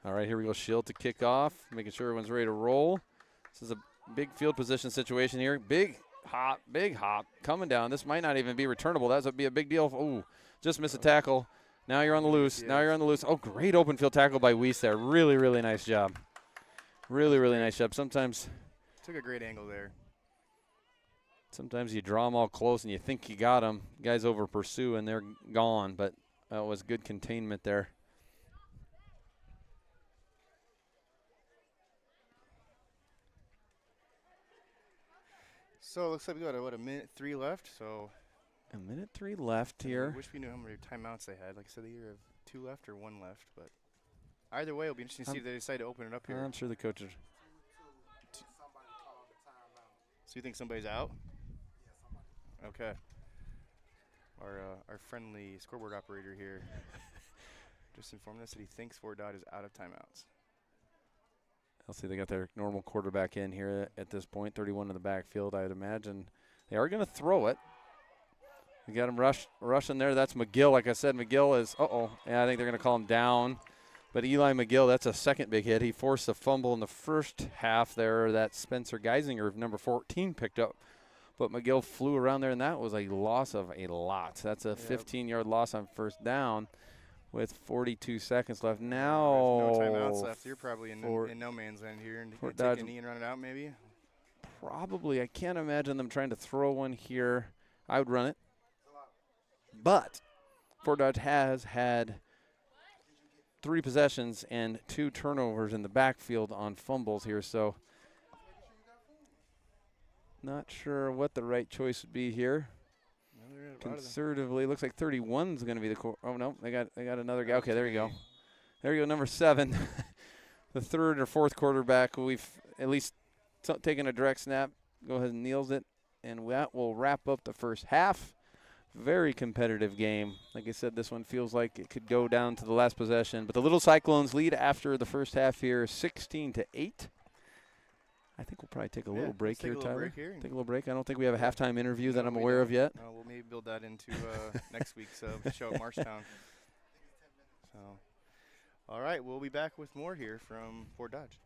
All right, here we go. Shield to kick off, making sure everyone's ready to roll. This is a big field position situation here. Big hop, coming down. This might not even be returnable. That would be a big deal. Ooh, just missed a tackle. Now you're on the loose. Now you're on the loose. Oh, great open field tackle by Weiss there. Really, really nice job. Really, really nice job. Sometimes took a great angle there. Sometimes you draw them all close and you think you got them. Guys over pursue and they're gone, but that was good containment there. So it looks like we got a minute 3 left. So a minute 3 left here. I wish we knew how many timeouts they had. Like I said, they either have 2 left or 1 left. But either way, it'll be interesting to see if they decide to open it up here. I'm sure the coaches. So you think somebody's out? Okay. Our friendly scoreboard operator here just informed us that he thinks Fort Dodge is out of timeouts. I'll see they got their normal quarterback in here at this point, 31 in the backfield. I'd imagine they are going to throw it. We got him rushing there. That's McGill. Like I said, McGill is, yeah, I think they're going to call him down. But Eli McGill, that's a second big hit. He forced a fumble in the first half there that Spencer Geisinger, number 14, picked up. But McGill flew around there, and that was a loss of a lot. That's a 15-yard loss on first down with 42 seconds left. Now, no timeouts left. You're probably in no man's land here. And you take a knee and run it out, maybe? Probably. I can't imagine them trying to throw one here. I would run it. But Fort Dodge has had 3 possessions and 2 turnovers in the backfield on fumbles here, so not sure what the right choice would be here. Conservatively, looks like 31 is going to be the oh no, they got another guy. Okay, there you go. There you go, number 7, the third or fourth quarterback. We've at least taken a direct snap. Go ahead and kneels it, and that will wrap up the first half. Very competitive game. Like I said, this one feels like it could go down to the last possession. But the Little Cyclones lead after the first half here, 16-8. I think we'll probably take a little break here, Tyler. Take a little break. I don't think we have a halftime interview that I'm aware of yet. We'll maybe build that into next week's show at Marshtown. So, all right, we'll be back with more here from Fort Dodge.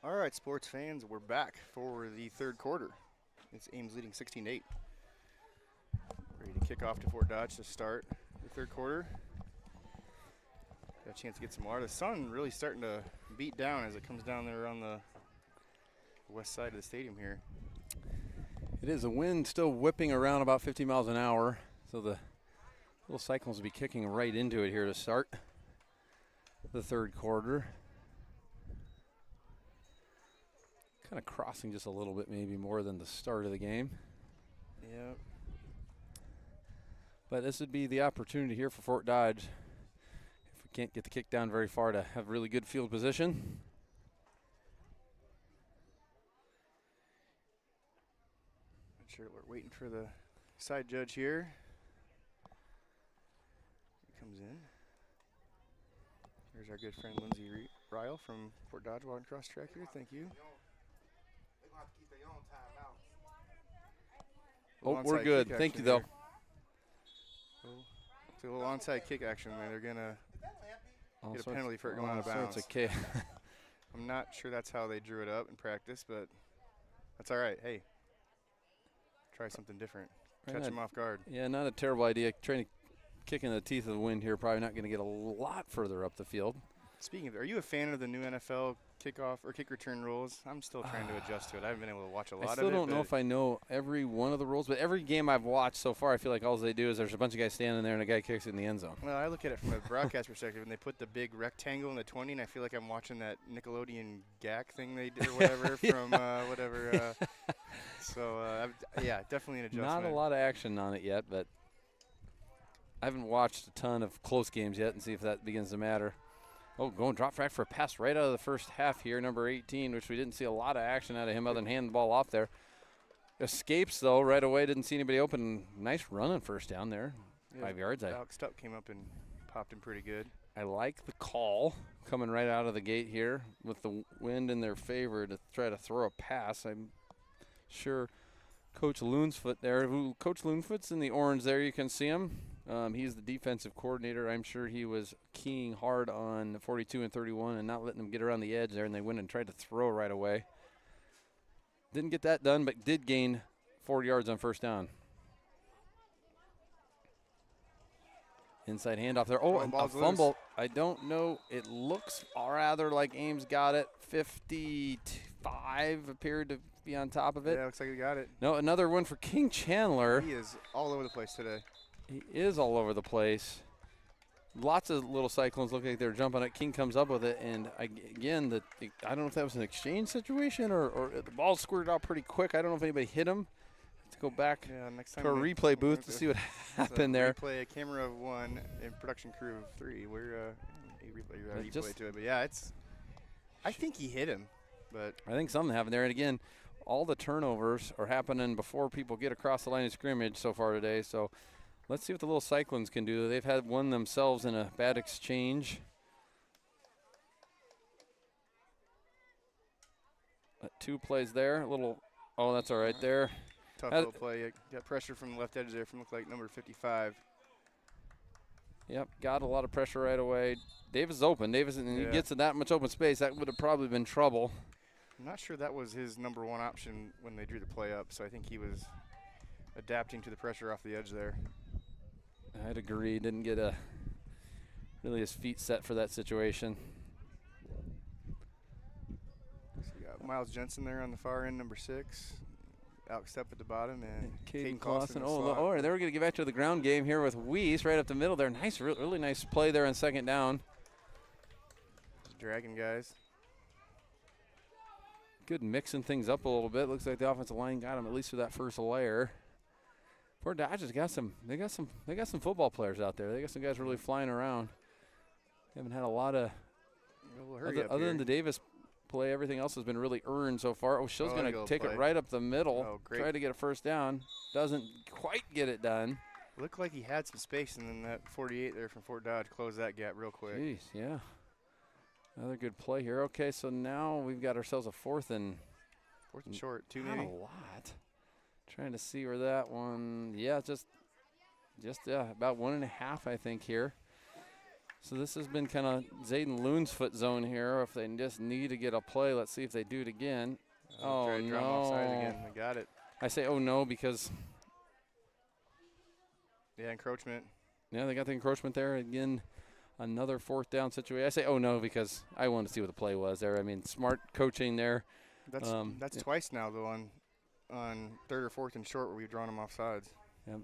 All right, sports fans, we're back for the third quarter. It's Ames leading 16-8. Ready to kick off to Fort Dodge to start the third quarter. Got a chance to get some water. The sun really starting to beat down as it comes down there on the west side of the stadium here. It is. The wind still whipping around about 50 miles an hour, so the little Cyclones will be kicking right into it here to start the third quarter. Kind of crossing just a little bit, maybe more than the start of the game. Yep. But this would be the opportunity here for Fort Dodge, if we can't get the kick down very far, to have really good field position. Not sure, we're waiting for the side judge here. He comes in. There's our good friend Lindsay Ryle from Fort Dodge walking across track here. Thank you. They're going to have to keep their own timeout. Oh, we're good. Thank you, though. It's a little onside kick action there. They're going to get a penalty for it going out of bounds. Okay. I'm not sure that's how they drew it up in practice, but that's all right. Hey, try something different. Catch them off guard. Yeah, not a terrible idea. Trying to kick in the teeth of the wind here. Probably not going to get a lot further up the field. Speaking of, are you a fan of the new NFL kickoff or kick return rules? I'm still trying to adjust to it. I haven't been able to watch a lot of it. I still don't know if I know every one of the rules, but every game I've watched so far, I feel like all they do is there's a bunch of guys standing there and a guy kicks it in the end zone. Well, I look at it from a broadcast perspective, and they put the big rectangle in the 20, and I feel like I'm watching that Nickelodeon GAC thing they did or whatever from whatever. Yeah, definitely an adjustment. Not a lot of action on it yet, but I haven't watched a ton of close games yet and see if that begins to matter. Oh, going drop back for a pass right out of the first half here, number 18, which we didn't see a lot of action out of him other than handing the ball off there. Escapes, though, right away. Didn't see anybody open. Nice running first down there, Yeah, 5 yards. Alex Stupp came up and popped him pretty good. I like the call coming right out of the gate here with the wind in their favor to try to throw a pass. I'm sure Coach Loonsfoot there. Coach Loonfoot's in the orange there. You can see him. He's the defensive coordinator. I'm sure he was keying hard on 42 and 31 and not letting them get around the edge there, and they went and tried to throw right away. Didn't get that done, but did gain 4 yards on first down. Inside handoff there. Oh, and a fumble. Loose. I don't know. It looks rather like Ames got it. 55 appeared to be on top of it. Yeah, looks like he got it. No, another one for King Chandler. He is all over the place today. He is all over the place. Lots of little Cyclones look like they're jumping it. King comes up with it, and again, I don't know if that was an exchange situation or the ball squirted out pretty quick. I don't know if anybody hit him. Let's go back next time to a replay booth to see what happened there. Replay, a camera of 1 and production crew of 3. We're a replay to it, but yeah, I think he hit him, but I think something happened there. And again, all the turnovers are happening before people get across the line of scrimmage so far today. So let's see what the little Cyclones can do. They've had one themselves in a bad exchange. 2 plays there. Oh, that's all right there. Tough little play. Got pressure from the left edge there from looked like number 55. Yep, got a lot of pressure right away. Davis is open. He gets in that much open space. That would have probably been trouble. I'm not sure that was his number 1 option when they drew the play up, so I think he was adapting to the pressure off the edge there. I'd agree. Didn't get really his feet set for that situation. So we got Miles Jensen there on the far end, number 6. Alex Stepp at the bottom, and Caden Clausen. Clausen. They were going to get back to the ground game here with Weiss right up the middle there. Nice, really nice play there on second down. Just dragging guys. Good mixing things up a little bit. Looks like the offensive line got him at least for that first layer. Fort Dodge has got some. They got some football players out there. They got some guys really flying around. Haven't had a lot of. Other than the Davis play, everything else has been really earned so far. Oh, Shill's going to take it right up the middle. Oh, great. Try to get a first down. Doesn't quite get it done. Looked like he had some space, and then that 48 there from Fort Dodge closed that gap real quick. Jeez, yeah. Another good play here. Okay, so now we've got ourselves a fourth and short, 2 not maybe. a lot. Trying to see where that one. Yeah, just about 1.5, I think here. So this has been kind of Zayden Loon's foot zone here. If they just need to get a play, let's see if they do it again. Oh, Try to draw 'em offside no. again. We got it. I say, oh, no, because, Yeah, encroachment. yeah, they got the encroachment there. Again, another fourth down situation. I say, oh, no, because I wanted to see what the play was there. I mean, smart coaching there. That's Yeah. twice now, though, on third or fourth and short where we've drawn them offsides. Yep,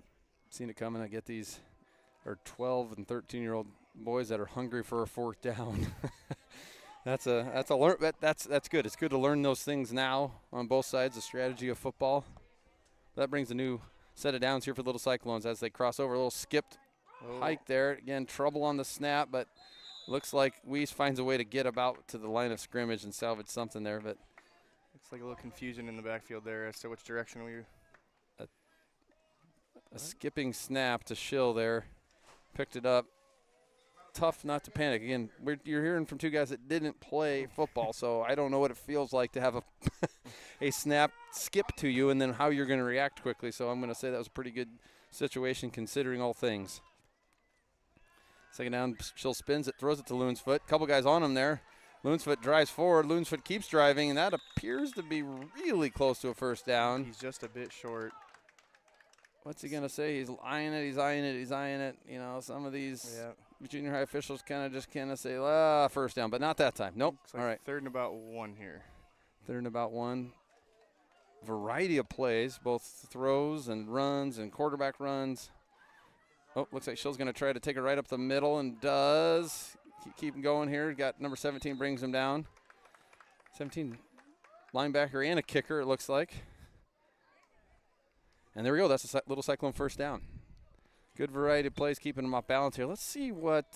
seen it coming. I get these are 12 and 13-year-old boys that are hungry for a fourth down. That's good. It's good to learn those things now on both sides, the strategy of football. That brings a new set of downs here for the Little Cyclones as they cross over. A little skipped hike there. Again, trouble on the snap, but looks like Weiss finds a way to get about to the line of scrimmage and salvage something there. But Looks like a little confusion in the backfield there as to which direction we. a skipping snap to Schill there. Picked it up. Tough not to panic. Again, you're hearing from two guys that didn't play football, so I don't know what it feels like to have a snap skip to you and then how you're going to react quickly. So I'm going to say that was a pretty good situation considering all things. Second down, Schill spins it, throws it to Loonsfoot. Couple guys on him there. Loonsfoot drives forward. Loonsfoot keeps driving, and that appears to be really close to a first down. He's just a bit short. What's he going to say? He's eyeing it, he's eyeing it, he's eyeing it. You know, some of these junior high officials kind of say, first down, but not that time. Nope. Looks like All right. Third and about one here. Third and about one. Variety of plays, both throws and runs and quarterback runs. Oh, looks like Schill's going to try to take it right up the middle and does. Keep him going here. Got number 17 brings him down. 17 linebacker and a kicker, it looks like. And there we go. That's a Little Cyclone first down. Good variety of plays, keeping them off balance here. Let's see what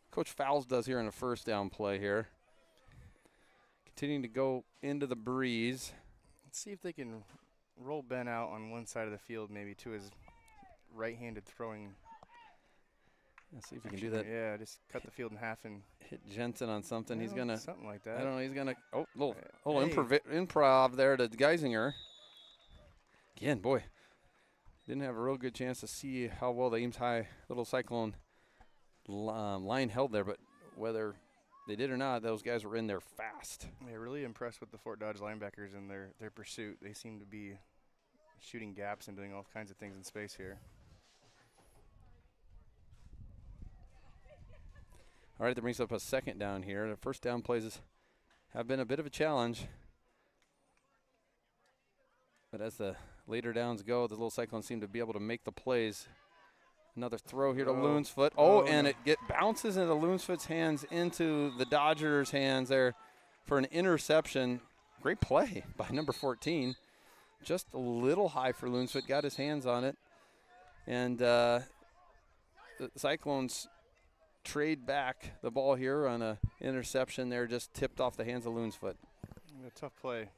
Coach Fowles does here in a first down play here. Continuing to go into the breeze. Let's see if they can roll Ben out on one side of the field maybe to his right-handed throwing. Let's see if he can do that. Yeah, just cut the field in half and hit Jensen on something. He's going to. Something like that. I don't know. He's going to. Oh, little improv there to Geisinger. Again, boy. Didn't have a real good chance to see how well the Ames High Little Cyclone line held there, but whether they did or not, those guys were in there fast. Yeah, really impressed with the Fort Dodge linebackers and their pursuit. They seem to be shooting gaps and doing all kinds of things in space here. All right, that brings up a second down here. The first down plays have been a bit of a challenge. But as the later downs go, the Little Cyclones seem to be able to make the plays. Another throw here to Loonsfoot. And it bounces into Loonsfoot's hands into the Dodgers' hands there for an interception. Great play by number 14. Just a little high for Loonsfoot. Got his hands on it. And the Cyclones trade back the ball here on an interception there, just tipped off the hands of Loonsfoot. A tough play.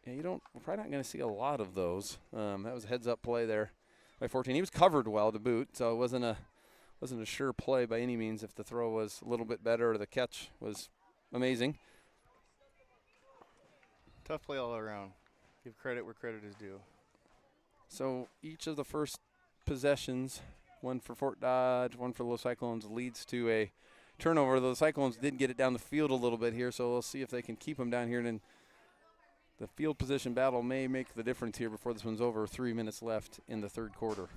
Yeah, we're probably not going to see a lot of those. That was a heads-up play there by 14. He was covered well to boot, so it wasn't a sure play by any means if the throw was a little bit better or the catch was amazing. Tough play all around. Give credit where credit is due. So each of the first possessions, one for Fort Dodge, one for the Little Cyclones, leads to a turnover. The Cyclones did get it down the field a little bit here, so we'll see if they can keep them down here. And then the field position battle may make the difference here before this one's over. 3 minutes left in the third quarter.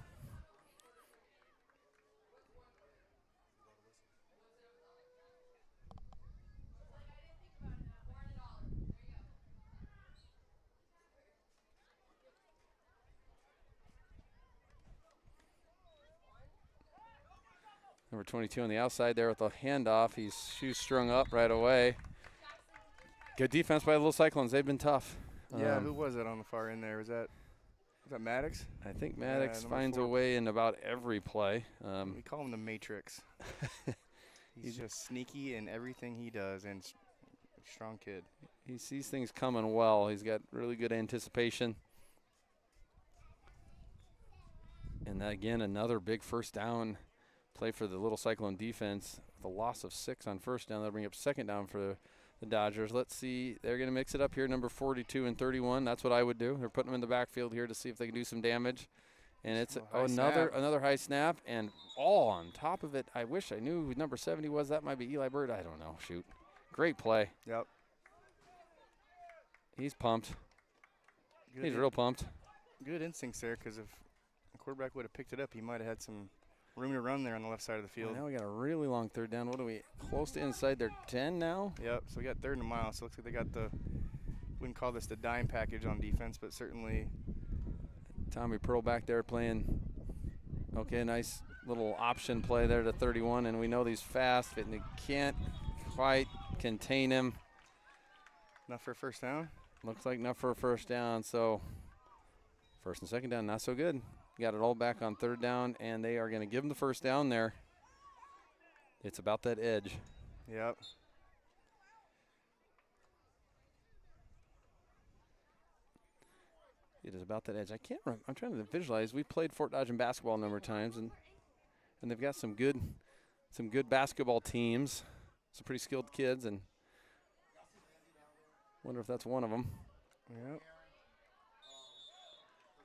Number 22 on the outside there with the handoff. He's shoes strung up right away. Good defense by the Little Cyclones. They've been tough. Yeah, who was that on the far end there? Was that Maddox? I think Maddox finds a way in about every play. We call him the Matrix. He's just sneaky in everything he does and strong kid. He sees things coming well. He's got really good anticipation. And again, another big first down play for the Little Cyclone defense. The loss of 6 on first down. That'll bring up second down for the Dodgers. Let's see. They're going to mix it up here, number 42 and 31. That's what I would do. They're putting them in the backfield here to see if they can do some damage. And it's high another high snap, and all on top of it. I wish I knew who number 70 was. That might be Eli Bird. I don't know. Shoot. Great play. Yep. He's pumped. Good He's real pumped. Good instincts there, because if the quarterback would have picked it up, he might have had some room to run there on the left side of the field. Now we got a really long third down. What are we, close to inside their 10 now? Yep, so we got 3rd and a mile, so it looks like they got the, wouldn't call this the dime package on defense, but certainly. Tommy Pearl back there playing. Okay, nice little option play there to 31, and we know he's fast, and they can't quite contain him. Enough for a first down? Looks like enough for a first down, so first and second down, not so good. Got it all back on 3rd down, and they are going to give him the first down there. It's about that edge. Yep. It is about that edge. I can't remember. I'm trying to visualize. We played Fort Dodge in basketball a number of times, and they've got some good basketball teams, some pretty skilled kids, and wonder if that's one of them. Yep.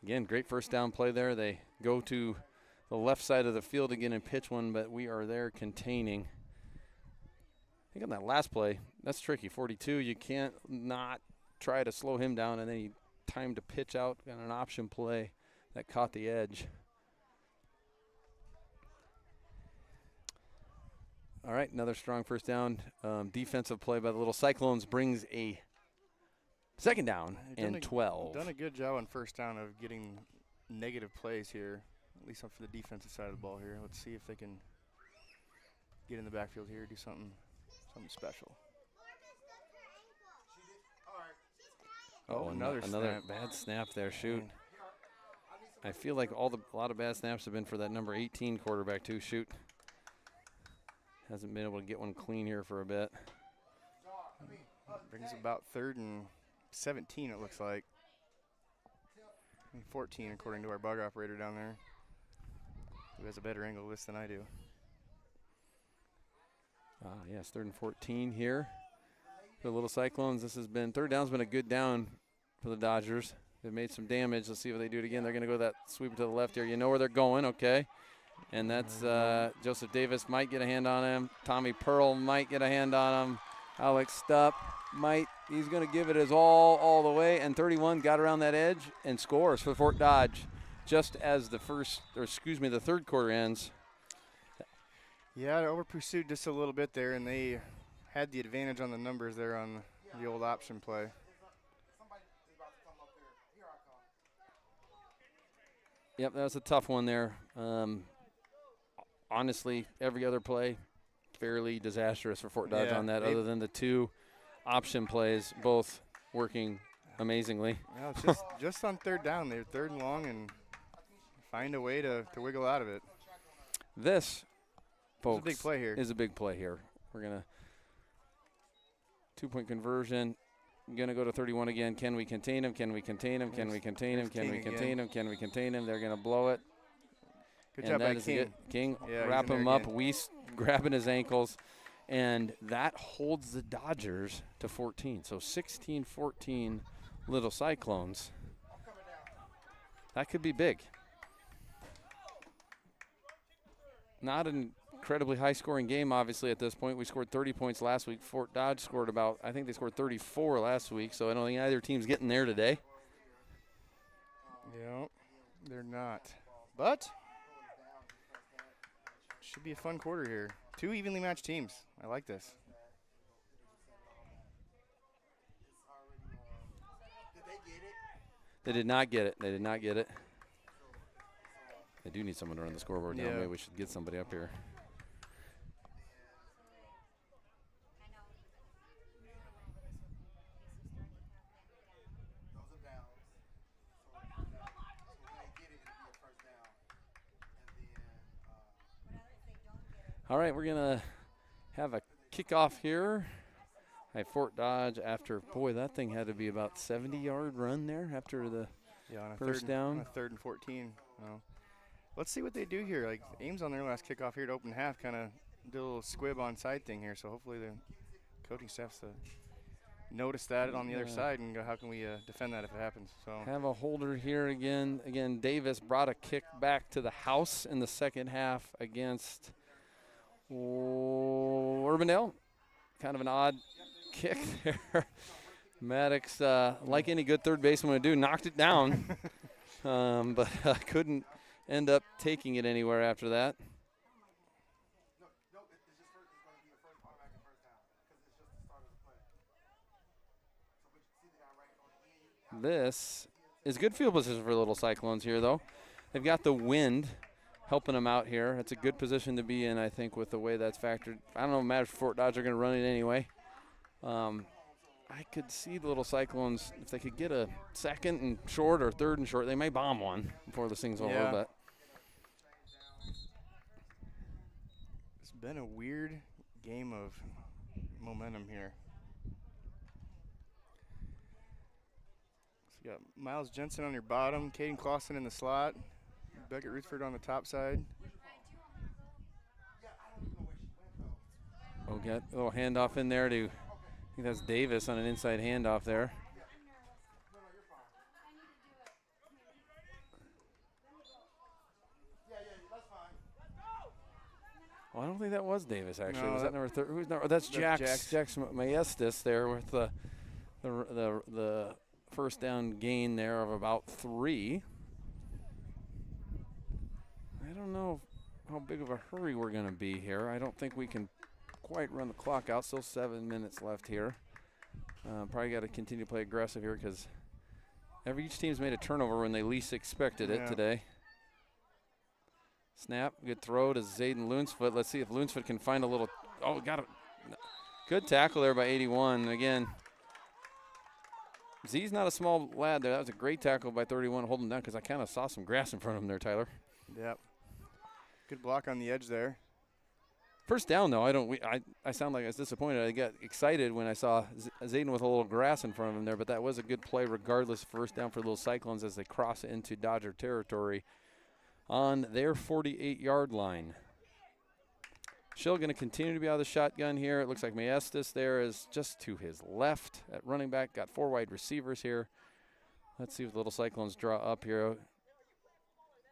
Again, great first down play there. They go to the left side of the field again and pitch one, but we are there containing. I think on that last play, that's tricky. 42, you can't not try to slow him down, and then he timed to pitch out on an option play that caught the edge. All right, another strong first down. Defensive play by the Little Cyclones brings a second down and 12. Done a good job on first down of getting negative plays here, at least for the defensive side of the ball here. Let's see if they can get in the backfield here, do something special. Oh, another bad snap there. Shoot. I feel like a lot of bad snaps have been for that number 18 quarterback too. Shoot. Hasn't been able to get one clean here for a bit. Brings about 3rd and 17, it looks like. 14, according to our bug operator down there, who has a better angle of this than I do. Yes, 3rd and 14 here. The Little Cyclones, this has been, 3rd down's been a good down for the Dodgers. They've made some damage. Let's see if they do it again. They're going to go that sweep to the left here. You know where they're going, okay. And that's Joseph Davis might get a hand on him. Tommy Pearl might get a hand on him. Alex Stupp he's going to give it his all the way. And 31 got around that edge and scores for Fort Dodge just as the 3rd quarter ends. Yeah, they over pursued just a little bit there, and they had the advantage on the numbers there on the old option play. Yep, that was a tough one there. Honestly, every other play fairly disastrous for Fort Dodge on that, other than the 2 option plays, both working amazingly. Well, it's just on 3rd down. They're 3rd and long and find a way to wiggle out of it. This, folks, is a big play here. Is a big play here. We're going to 2-point conversion. Going to go to 31 again. Can we contain him? Can we contain him? Can we contain him? Can we contain him? Can we contain him? They're going to blow it. Good job by King. King, yeah, wrap him up. Weiss grabbing his ankles. And that holds the Dodgers to 14. So 16-14 Little Cyclones. That could be big. Not an incredibly high-scoring game, obviously, at this point. We scored 30 points last week. Fort Dodge scored I think they scored 34 last week, so I don't think either team's getting there today. Yep, they're not. But should be a fun quarter here. 2 evenly matched teams. I like this. They did not get it. They did not get it. They do need someone to run the scoreboard now. Maybe we should get somebody up here. All right, we're going to have a kickoff here at Fort Dodge after, boy, that thing had to be about 70-yard run there after the first down. On a 3rd and 14. Let's see what they do here. Like Ames on their last kickoff here to open half kind of did a little squib onside thing here, so hopefully the coaching staff's notice that on the other side and go, how can we defend that if it happens? So Have a holder here again. Again, Davis brought a kick back to the house in the second half against Urbandale. Kind of an odd kick there. Maddox, like any good third baseman would do, knocked it down, but couldn't end up taking it anywhere after that. This is good field position for the Little Cyclones here, though. They've got the wind helping them out here. It's a good position to be in, I think, with the way that's factored. I don't know if it matters for Fort Dodge. They're going to run it anyway. I could see the Little Cyclones, if they could get a second and short or third and short, they may bomb one before this thing's over. But it's been a weird game of momentum here. So you got Miles Jensen on your bottom, Caden Clausen in the slot, Beckett Rutherford on the top side. We'll get a little handoff in there to, I think that's Davis on an inside handoff there. Well, I don't think that was Davis, actually. No, was that number 30? Who's number? That's Jax Maestas there with the first down gain there of about 3. I don't know how big of a hurry we're going to be here. I don't think we can quite run the clock out. Still 7 minutes left here. Probably got to continue to play aggressive here because each team's made a turnover when they least expected it today. Snap, good throw to Zayden Lunsfoot. Let's see if Lunsfoot can find a little. Oh, got a good tackle there by 81. Again, Z's not a small lad there. That was a great tackle by 31, holding him down because I kind of saw some grass in front of him there, Tyler. Yep. Good block on the edge there. First down, though, I sound like I was disappointed. I got excited when I saw Zayden with a little grass in front of him there, but that was a good play regardless. First down for Little Cyclones as they cross into Dodger territory on their 48-yard line. Schill going to continue to be out of the shotgun here. It looks like Maestas there is just to his left at running back. Got 4 wide receivers here. Let's see if the Little Cyclones draw up here.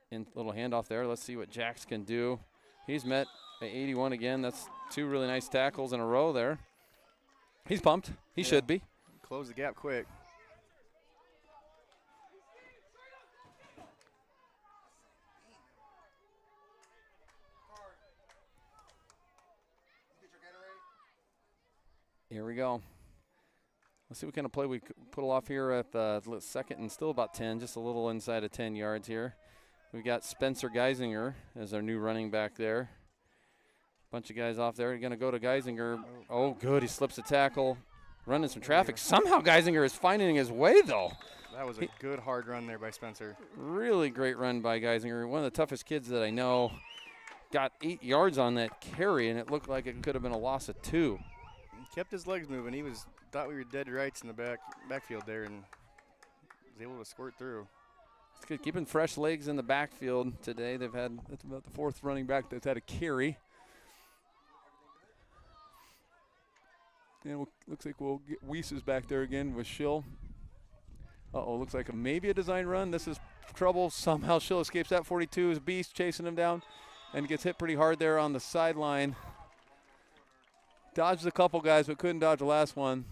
In little handoff there. Let's see what Jax can do. He's met by 81 again. That's 2 really nice tackles in a row there. He's pumped. He should be. Close the gap quick. Here we go. Let's see what kind of play we pull off here at the second and still about 10, just a little inside of 10 yards here. We've got Spencer Geisinger as our new running back there. Bunch of guys off there. Going to go to Geisinger. Oh, good. He slips a tackle. Running some traffic. Somehow Geisinger is finding his way, though. That was a good hard run there by Spencer. Really great run by Geisinger. One of the toughest kids that I know. Got 8 yards on that carry, and it looked like it could have been a loss of 2. He kept his legs moving. He thought we were dead rights in the backfield there, and was able to squirt through. It's good. Keeping fresh legs in the backfield today. That's about the 4th running back that's had a carry. And looks like we'll get Weiss is back there again with Schill. Looks like maybe a design run. This is trouble. Somehow Schill escapes that 42. Is Beast chasing him down and gets hit pretty hard there on the sideline. Dodged a couple guys, but couldn't dodge the last one.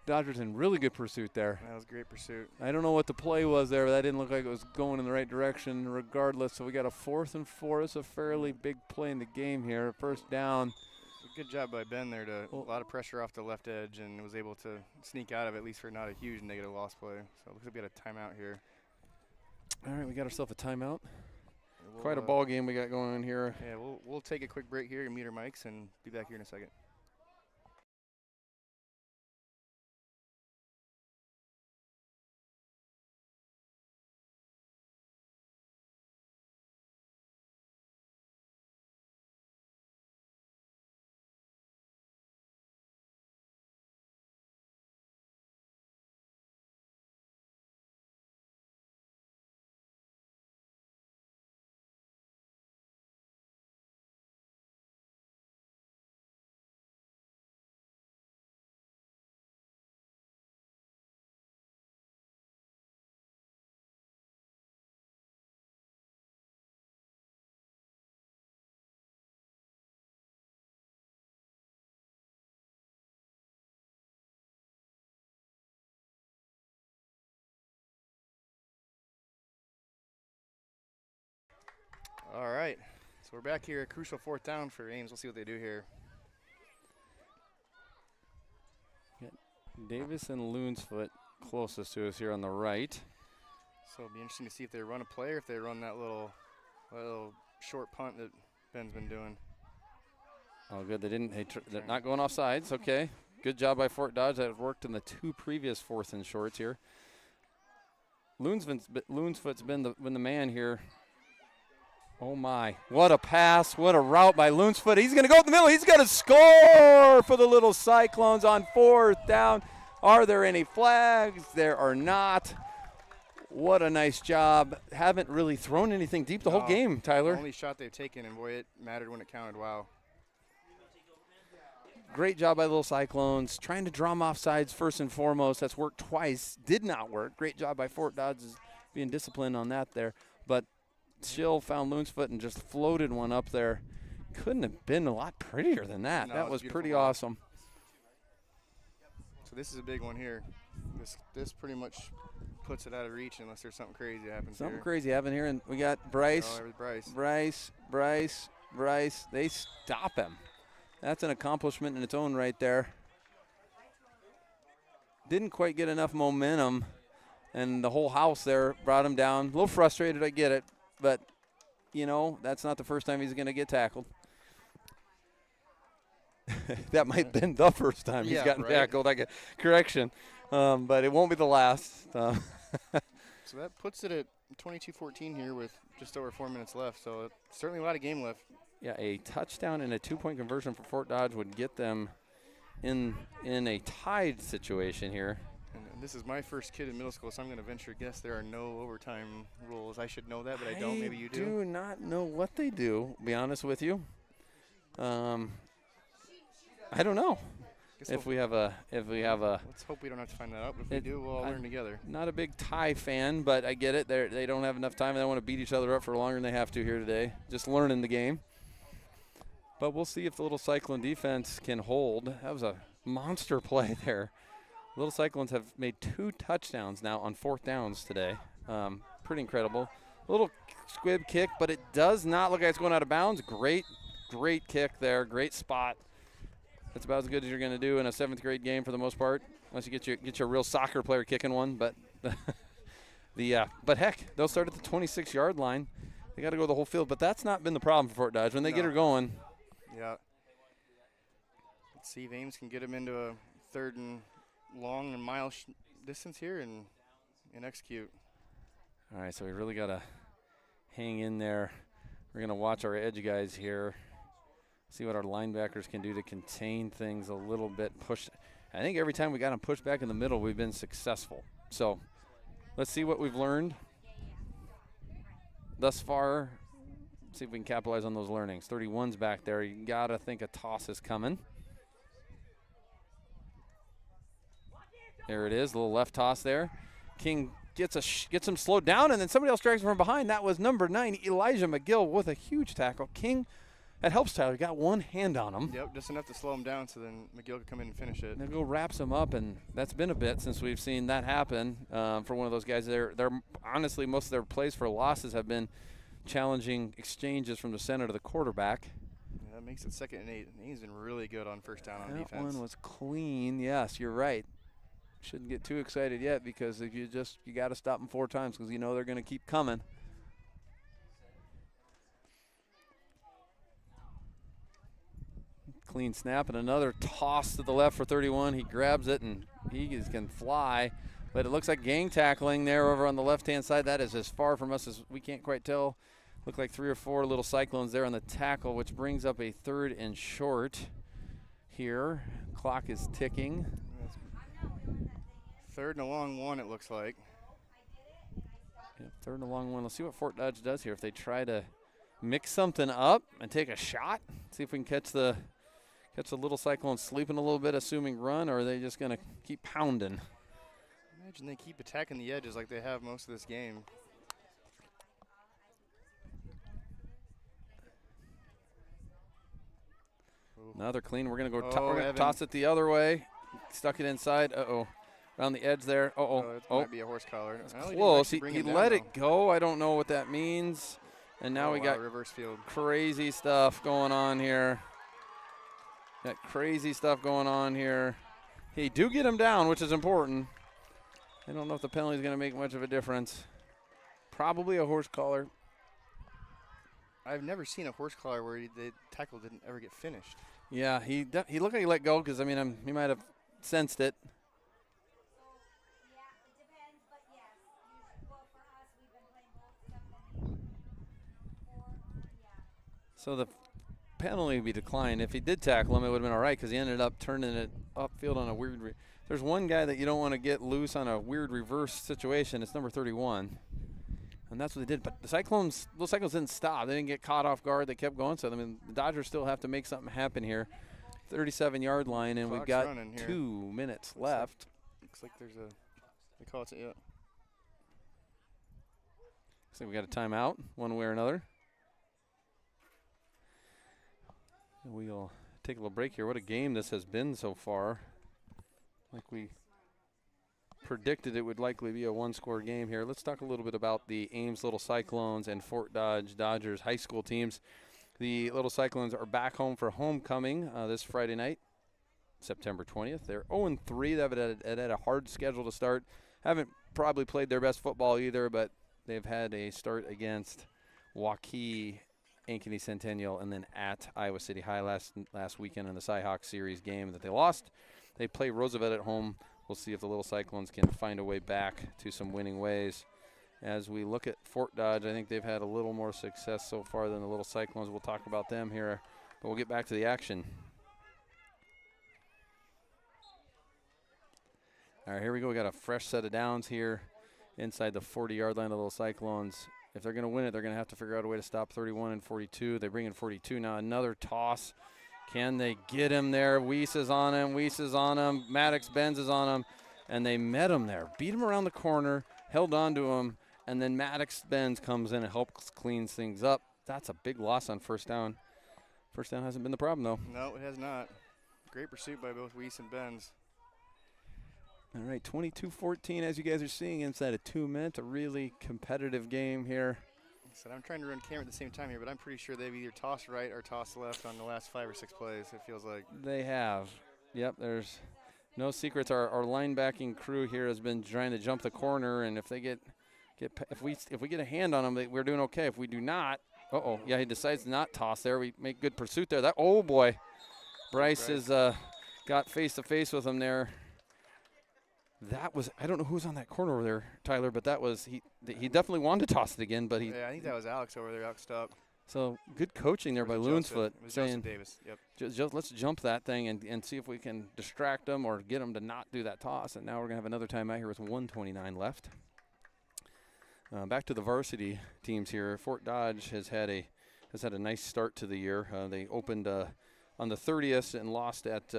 Dodgers in really good pursuit there. That was great pursuit. I don't know what the play was there, but that didn't look like it was going in the right direction regardless. So we got a 4th and 4. It's a fairly big play in the game here. First down. Good job by Ben there to a lot of pressure off the left edge and was able to sneak out of it, at least for not a huge negative loss play. So it looks like we got a timeout here. All right, we got ourselves a timeout. Quite a ball game we got going on here. Yeah, we'll take a quick break here and mute our mics and be back here in a second. All right. So we're back here, a crucial 4th down for Ames. We'll see what they do here. Davis and Loonsfoot closest to us here on the right. So it'll be interesting to see if they run a play or if they run that little short punt that Ben's been doing. Oh, good. They didn't. They're not going off sides. Okay. Good job by Fort Dodge. That worked in the 2 previous 4th and shorts here. Loonsfoot's been the man here. Oh, my. What a pass. What a route by Loonsfoot. He's going to go in the middle. He's going to score for the little Cyclones on 4th down. Are there any flags? There are not. What a nice job. Haven't really thrown anything deep the whole game, Tyler. The only shot they've taken, and boy, it mattered when it counted. Wow. Great job by the little Cyclones. Trying to draw them off sides first and foremost. That's worked twice. Did not work. Great job by Fort Dodge being disciplined on that there. But Schill found Loonsfoot and just floated one up there. Couldn't have been a lot prettier than that. No, that was pretty ball. awesome. So this is a big one here. This pretty much puts it out of reach unless there's something crazy happens Something here. crazy happened here, and we got Bryce. Oh, there's Bryce. Bryce. They stop him. That's an accomplishment in its own right there. Didn't quite get enough momentum, and the whole house there brought him down. A little frustrated, I get it, but, you know, that's not the first time he's going to get tackled. That might have been the first time he's gotten tackled. I get correction, but it won't be the last. So that puts it at 22-14 here with just over 4 minutes left. So certainly a lot of game left. Yeah, a touchdown and a 2-point conversion for Fort Dodge would get them in a tied situation here. And this is my first kid in middle school, so I'm going to venture a guess there are no overtime rules. I should know that, but I don't. Maybe you do. I do not know what they do, to be honest with you. I don't know. If we have a. Let's hope we don't have to find that out. But if we do, we'll all learn together. Not a big tie fan, but I get it. They don't have enough time. They want to beat each other up for longer than they have to here today. Just learning the game. But we'll see if the Little Cyclone defense can hold. That was a monster play there. Little Cyclones have made 2 touchdowns now on 4th downs today. Pretty incredible. A little squib kick, but it does not look like it's going out of bounds. Great kick there. Great spot. That's about as good as you're going to do in a 7th grade game for the most part, unless you get your real soccer player kicking one. But but heck, they'll start at the 26-yard line. They got to go the whole field, but that's not been the problem for Fort Dodge. When they get her going. Yeah. Let's see if Ames can get him into a 3rd and long and mile distance here and execute. All right, so we really got to hang in there. We're going to watch our edge guys here. See what our linebackers can do to contain things a little bit. I think every time we got them pushed back in the middle, we've been successful. So let's see what we've learned thus far. See if we can capitalize on those learnings. 31's back there. You got to think a toss is coming. There it is, a little left toss there. King gets him slowed down, and then somebody else drags him from behind. That was number 9, Elijah McGill, with a huge tackle. King, that helps Tyler. Got one hand on him. Yep, just enough to slow him down so then McGill could come in and finish it. And McGill wraps him up, and that's been a bit since we've seen that happen for one of those guys. They're honestly, most of their plays for losses have been challenging exchanges from the center to the quarterback. Yeah, that makes it 2nd and 8. He's been really good on 1st down on defense. That one was clean. Yes, you're right. Shouldn't get too excited yet, because if you got to stop them 4 times because you know they're going to keep coming. Clean snap and another toss to the left for 31. He grabs it and he can fly. But it looks like gang tackling there over on the left-hand side. That is as far from us as we can't quite tell. Look like 3 or 4 little Cyclones there on the tackle, which brings up a 3rd and short here. Clock is ticking. 3rd and a long one, it looks like. Yeah, 3rd and a long one. Let's see what Fort Dodge does here. If they try to mix something up and take a shot, see if we can catch the little Cyclones sleeping a little bit, assuming run, or are they just going to keep pounding? Imagine they keep attacking the edges like they have most of this game. Another clean. We're going to go we're gonna toss it the other way. Stuck it inside. Uh-oh. Around the edge there. It might be a horse collar. Close. He let it go. I don't know what that means. And now we wow, got reverse field. crazy stuff going on here. Got crazy stuff going on here. He do get him down, which is important. I don't know if the penalty is going to make much of a difference. Probably a horse collar. I've never seen a horse collar where the tackle didn't ever get finished. Yeah, he looked like he let go because, I mean, he might have sensed it. Yeah, it depends, but yes. Usually, well, for us, we've been playing both 7 and 8. 4, yeah. So the penalty would be declined. If he did tackle him, it would have been all right because he ended up turning it upfield on a weird there's one guy that you don't want to get loose on a weird reverse situation. It's number 31. And that's what they did. But those Cyclones didn't stop. They didn't get caught off guard. They kept going. So, I mean, the Dodgers still have to make something happen here. 37-yard line, and we've Clock's got running here. 2 minutes left. Looks like there's they call it, yeah. So we got a timeout one way or another. And we'll take a little break here. What a game this has been so far. Like we predicted, it would likely be a one-score game here. Let's talk a little bit about the Ames Little Cyclones and Fort Dodge Dodgers high school teams. The Little Cyclones are back home for homecoming this Friday night, September 20th. They're 0-3. They've had a hard schedule to start. Haven't probably played their best football either, but they've had a start against Waukee, Ankeny Centennial, and then at Iowa City High last weekend in the Cyhawk Series game that they lost. They play Roosevelt at home. We'll see if the Little Cyclones can find a way back to some winning ways. As we look at Fort Dodge, I think they've had a little more success so far than the Little Cyclones. We'll talk about them here, but we'll get back to the action. All right, here we go. We got a fresh set of downs here inside the 40-yard line of the Little Cyclones. If they're going to win it, they're going to have to figure out a way to stop 31 and 42. They bring in 42 now. Another toss. Can they get him there? Weiss is on him. Maddox Benz is on him. And they met him there. Beat him around the corner, held on to him, and then Maddox Benz comes in and helps cleans things up. That's a big loss on first down. First down hasn't been the problem, though. No, it has not. Great pursuit by both Weiss and Benz. All right, 22-14, as you guys are seeing, inside of 2 minutes. A really competitive game here. So I'm trying to run camera at the same time here, but I'm pretty sure they've either tossed right or tossed left on the last 5 or 6 plays, it feels like. They have. Yep, there's no secrets. Our linebacking crew here has been trying to jump the corner, and if they if we get a hand on them, we're doing okay. If we do not, yeah, he decides to not toss there. We make good pursuit there. Oh boy, Bryce has got face to face with him there. That was, I don't know who's on that corner over there, Tyler, but that was, he definitely wanted to toss it again, but yeah, I think that was Alex over there, Alex stopped. So good coaching there by Loonsfoot, saying, Davis, yep. Let's jump that thing and see if we can distract them or get them to not do that toss. And now we're going to have another timeout here with 1:29 left. Back to the varsity teams here. Fort Dodge has had a nice start to the year. They opened on the 30th and lost at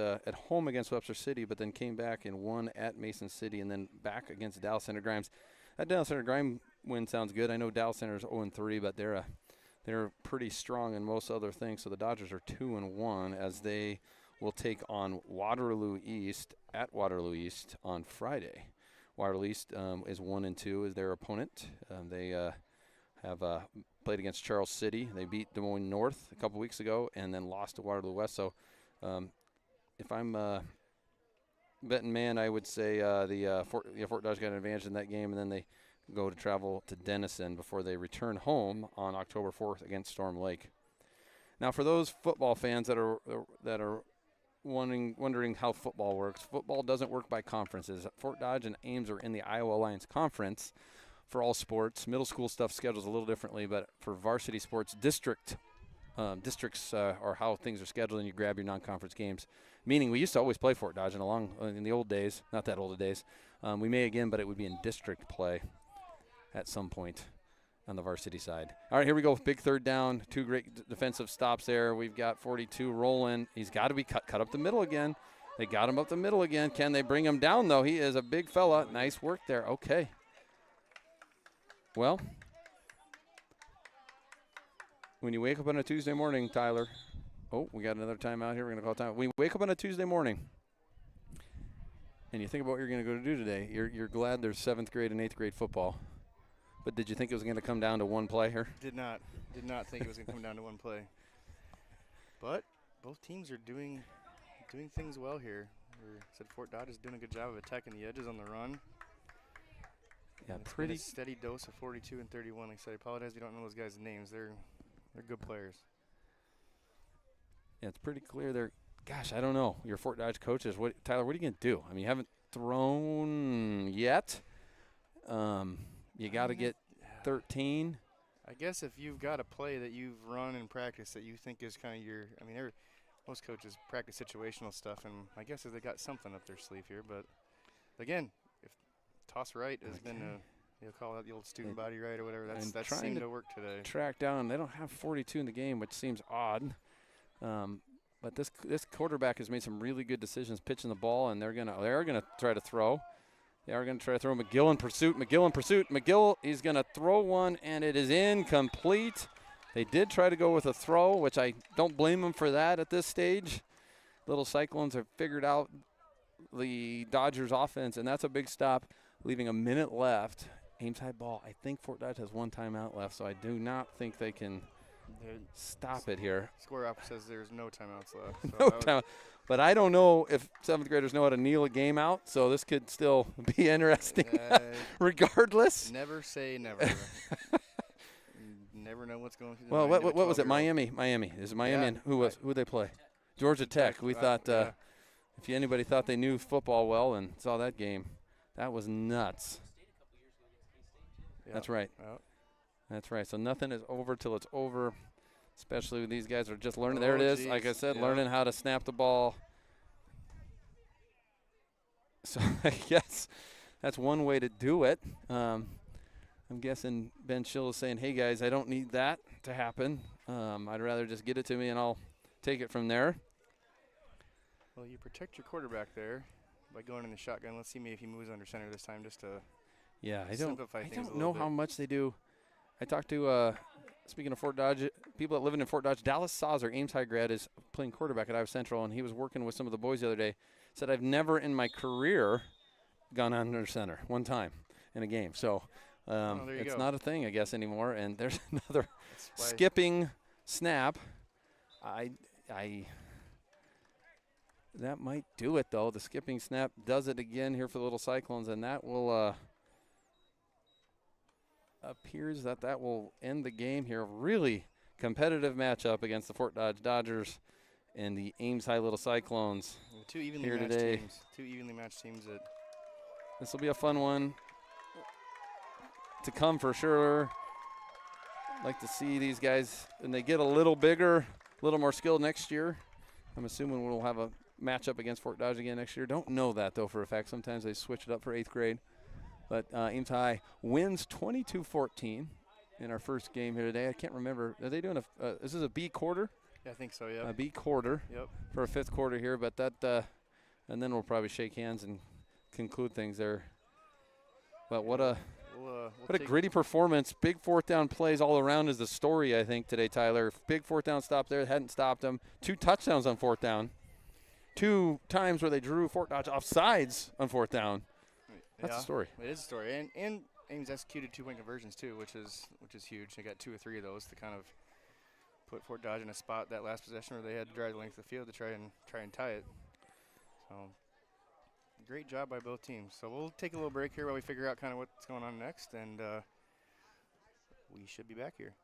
home against Webster City, but then came back and won at Mason City and then back against Dallas Center Grimes. That Dallas Center Grimes win sounds good. I know Dallas Center is 0-3, but they're pretty strong in most other things. So the Dodgers are 2-1 as they will take on Waterloo East at Waterloo East on Friday. Waterloo East is 1-2 as their opponent. They have played against Charles City. They beat Des Moines North a couple weeks ago and then lost to Waterloo West. So if I'm betting man, I would say Fort Dodge got an advantage in that game, and then they go to travel to Denison before they return home on October 4th against Storm Lake. Now, for those football fans that are wondering how football works, football doesn't work by conferences. Fort Dodge and Ames are in the Iowa Alliance Conference for all sports. Middle school stuff schedules a little differently, but for varsity sports, districts are how things are scheduled, and you grab your non-conference games. Meaning, we used to always play Fort Dodge in the old days, not that old days. We may again, but it would be in district play at some point on the varsity side. All right, here we go. Big third down. 2 great defensive stops there. We've got 42 rolling. He's got to be cut up the middle again. They got him up the middle again. Can they bring him down, though? He is a big fella. Nice work there. Okay. Well, when you wake up on a Tuesday morning, Tyler, we got another timeout here. We're going to call time. When you wake up on a Tuesday morning and you think about what you're going to go to do today, you're glad there's 7th grade and 8th grade football. But did you think it was going to come down to one play here? Did not think it was going to come down to one play. But both teams are doing things well here. Said Fort Dodge is doing a good job of attacking the edges on the run. Yeah, And it's been pretty. a steady dose of 42 and 31. Like I said, I apologize if you don't know those guys' names. They're good players. Yeah, it's pretty clear there. Gosh, I don't know. Your Fort Dodge coaches, Tyler, what are you going to do? I mean, you haven't thrown yet. You got to get 13. I guess if you've got a play that you've run in practice that you think is kind of most coaches practice situational stuff, and I guess they got something up their sleeve here. But again, if toss right has been you'll call that the old student body right or whatever. That seemed to work today. Track down. They don't have 42 in the game, which seems odd. But this quarterback has made some really good decisions pitching the ball, and they're gonna try to throw. They are going to try to throw. McGill in pursuit. McGill, he's going to throw one, and it is incomplete. They did try to go with a throw, which I don't blame them for that at this stage. Little Cyclones have figured out the Dodgers offense, and that's a big stop, leaving a minute left. Ames high ball. I think Fort Dodge has one timeout left, so I do not think they can stop it here. Score up says there's no timeouts left. So No time. But I don't know if 7th graders know how to kneel a game out, so this could still be interesting regardless. Never say never. Never know what's going through the Well, mind of a what was it? 12-year-old. Miami. Is it Miami? Yeah. And who they play? Georgia Tech. We thought if anybody thought they knew football well and saw that game, that was nuts. Yeah. That's right. Yep. That's right. So nothing is over till it's over. Especially when these guys are just learning. There it is. Like I said, learning how to snap the ball. So I guess that's one way to do it. I'm guessing Ben Schill is saying, hey, guys, I don't need that to happen. I'd rather just get it to me, and I'll take it from there. Well, you protect your quarterback there by going in the shotgun. Let's see if he moves under center this time just to simplify things a don't little know bit. how much they do. I talked to speaking of Fort Dodge, people that live in Fort Dodge, Dallas Sauzer, Ames High grad, is playing quarterback at Iowa Central, and he was working with some of the boys the other day. Said, I've never in my career gone under center one time in a game. So it's not a thing, I guess, anymore. And there's another skipping snap. That might do it, though. The skipping snap does it again here for the Little Cyclones, and that will appears that will end the game here. Really competitive matchup against the Fort Dodge Dodgers and the Ames High Little Cyclones. Two evenly here matched today. teams. Two evenly matched teams. This will be a fun one to come for sure. Like to see these guys, and they get a little bigger, a little more skilled next year. I'm assuming we'll have a matchup against Fort Dodge again next year. Don't know that, though, for a fact. Sometimes they switch it up for 8th grade. But Ames High wins 22-14 in our first game here today. I can't remember. Are they doing is this a B quarter? Yeah, I think so, yeah. A B quarter for a 5th quarter here. But and then we'll probably shake hands and conclude things there. But what a gritty performance. Big 4th down plays all around is the story, I think, today, Tyler. Big 4th down stop there. Hadn't stopped them. 2 touchdowns on 4th down. 2 times where they drew Fort Dodge off sides on 4th down. That's a story. It is a story. And Ames executed 2-point conversions, too, which is huge. They got 2 or 3 of those to kind of put Fort Dodge in a spot that last possession where they had to drive the length of the field to try and tie it. So great job by both teams. So we'll take a little break here while we figure out kind of what's going on next, and we should be back here.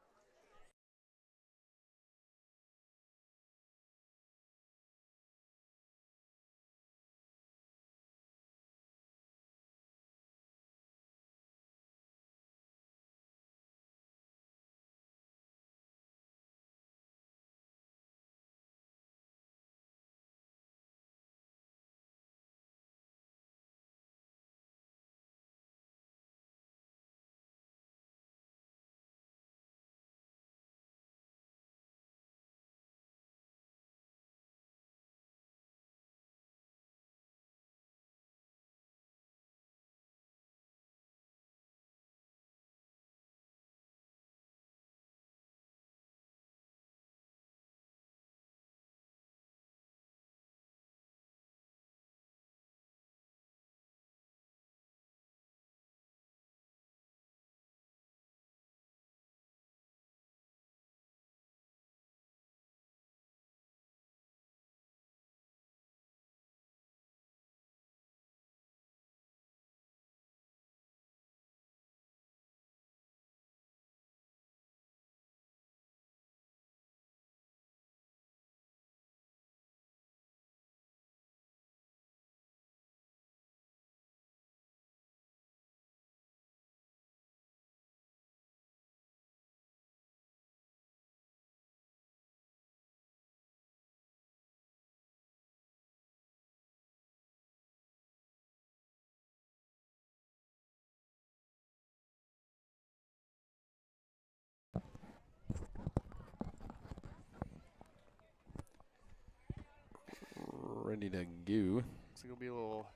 ready to go. Looks like it'll be a little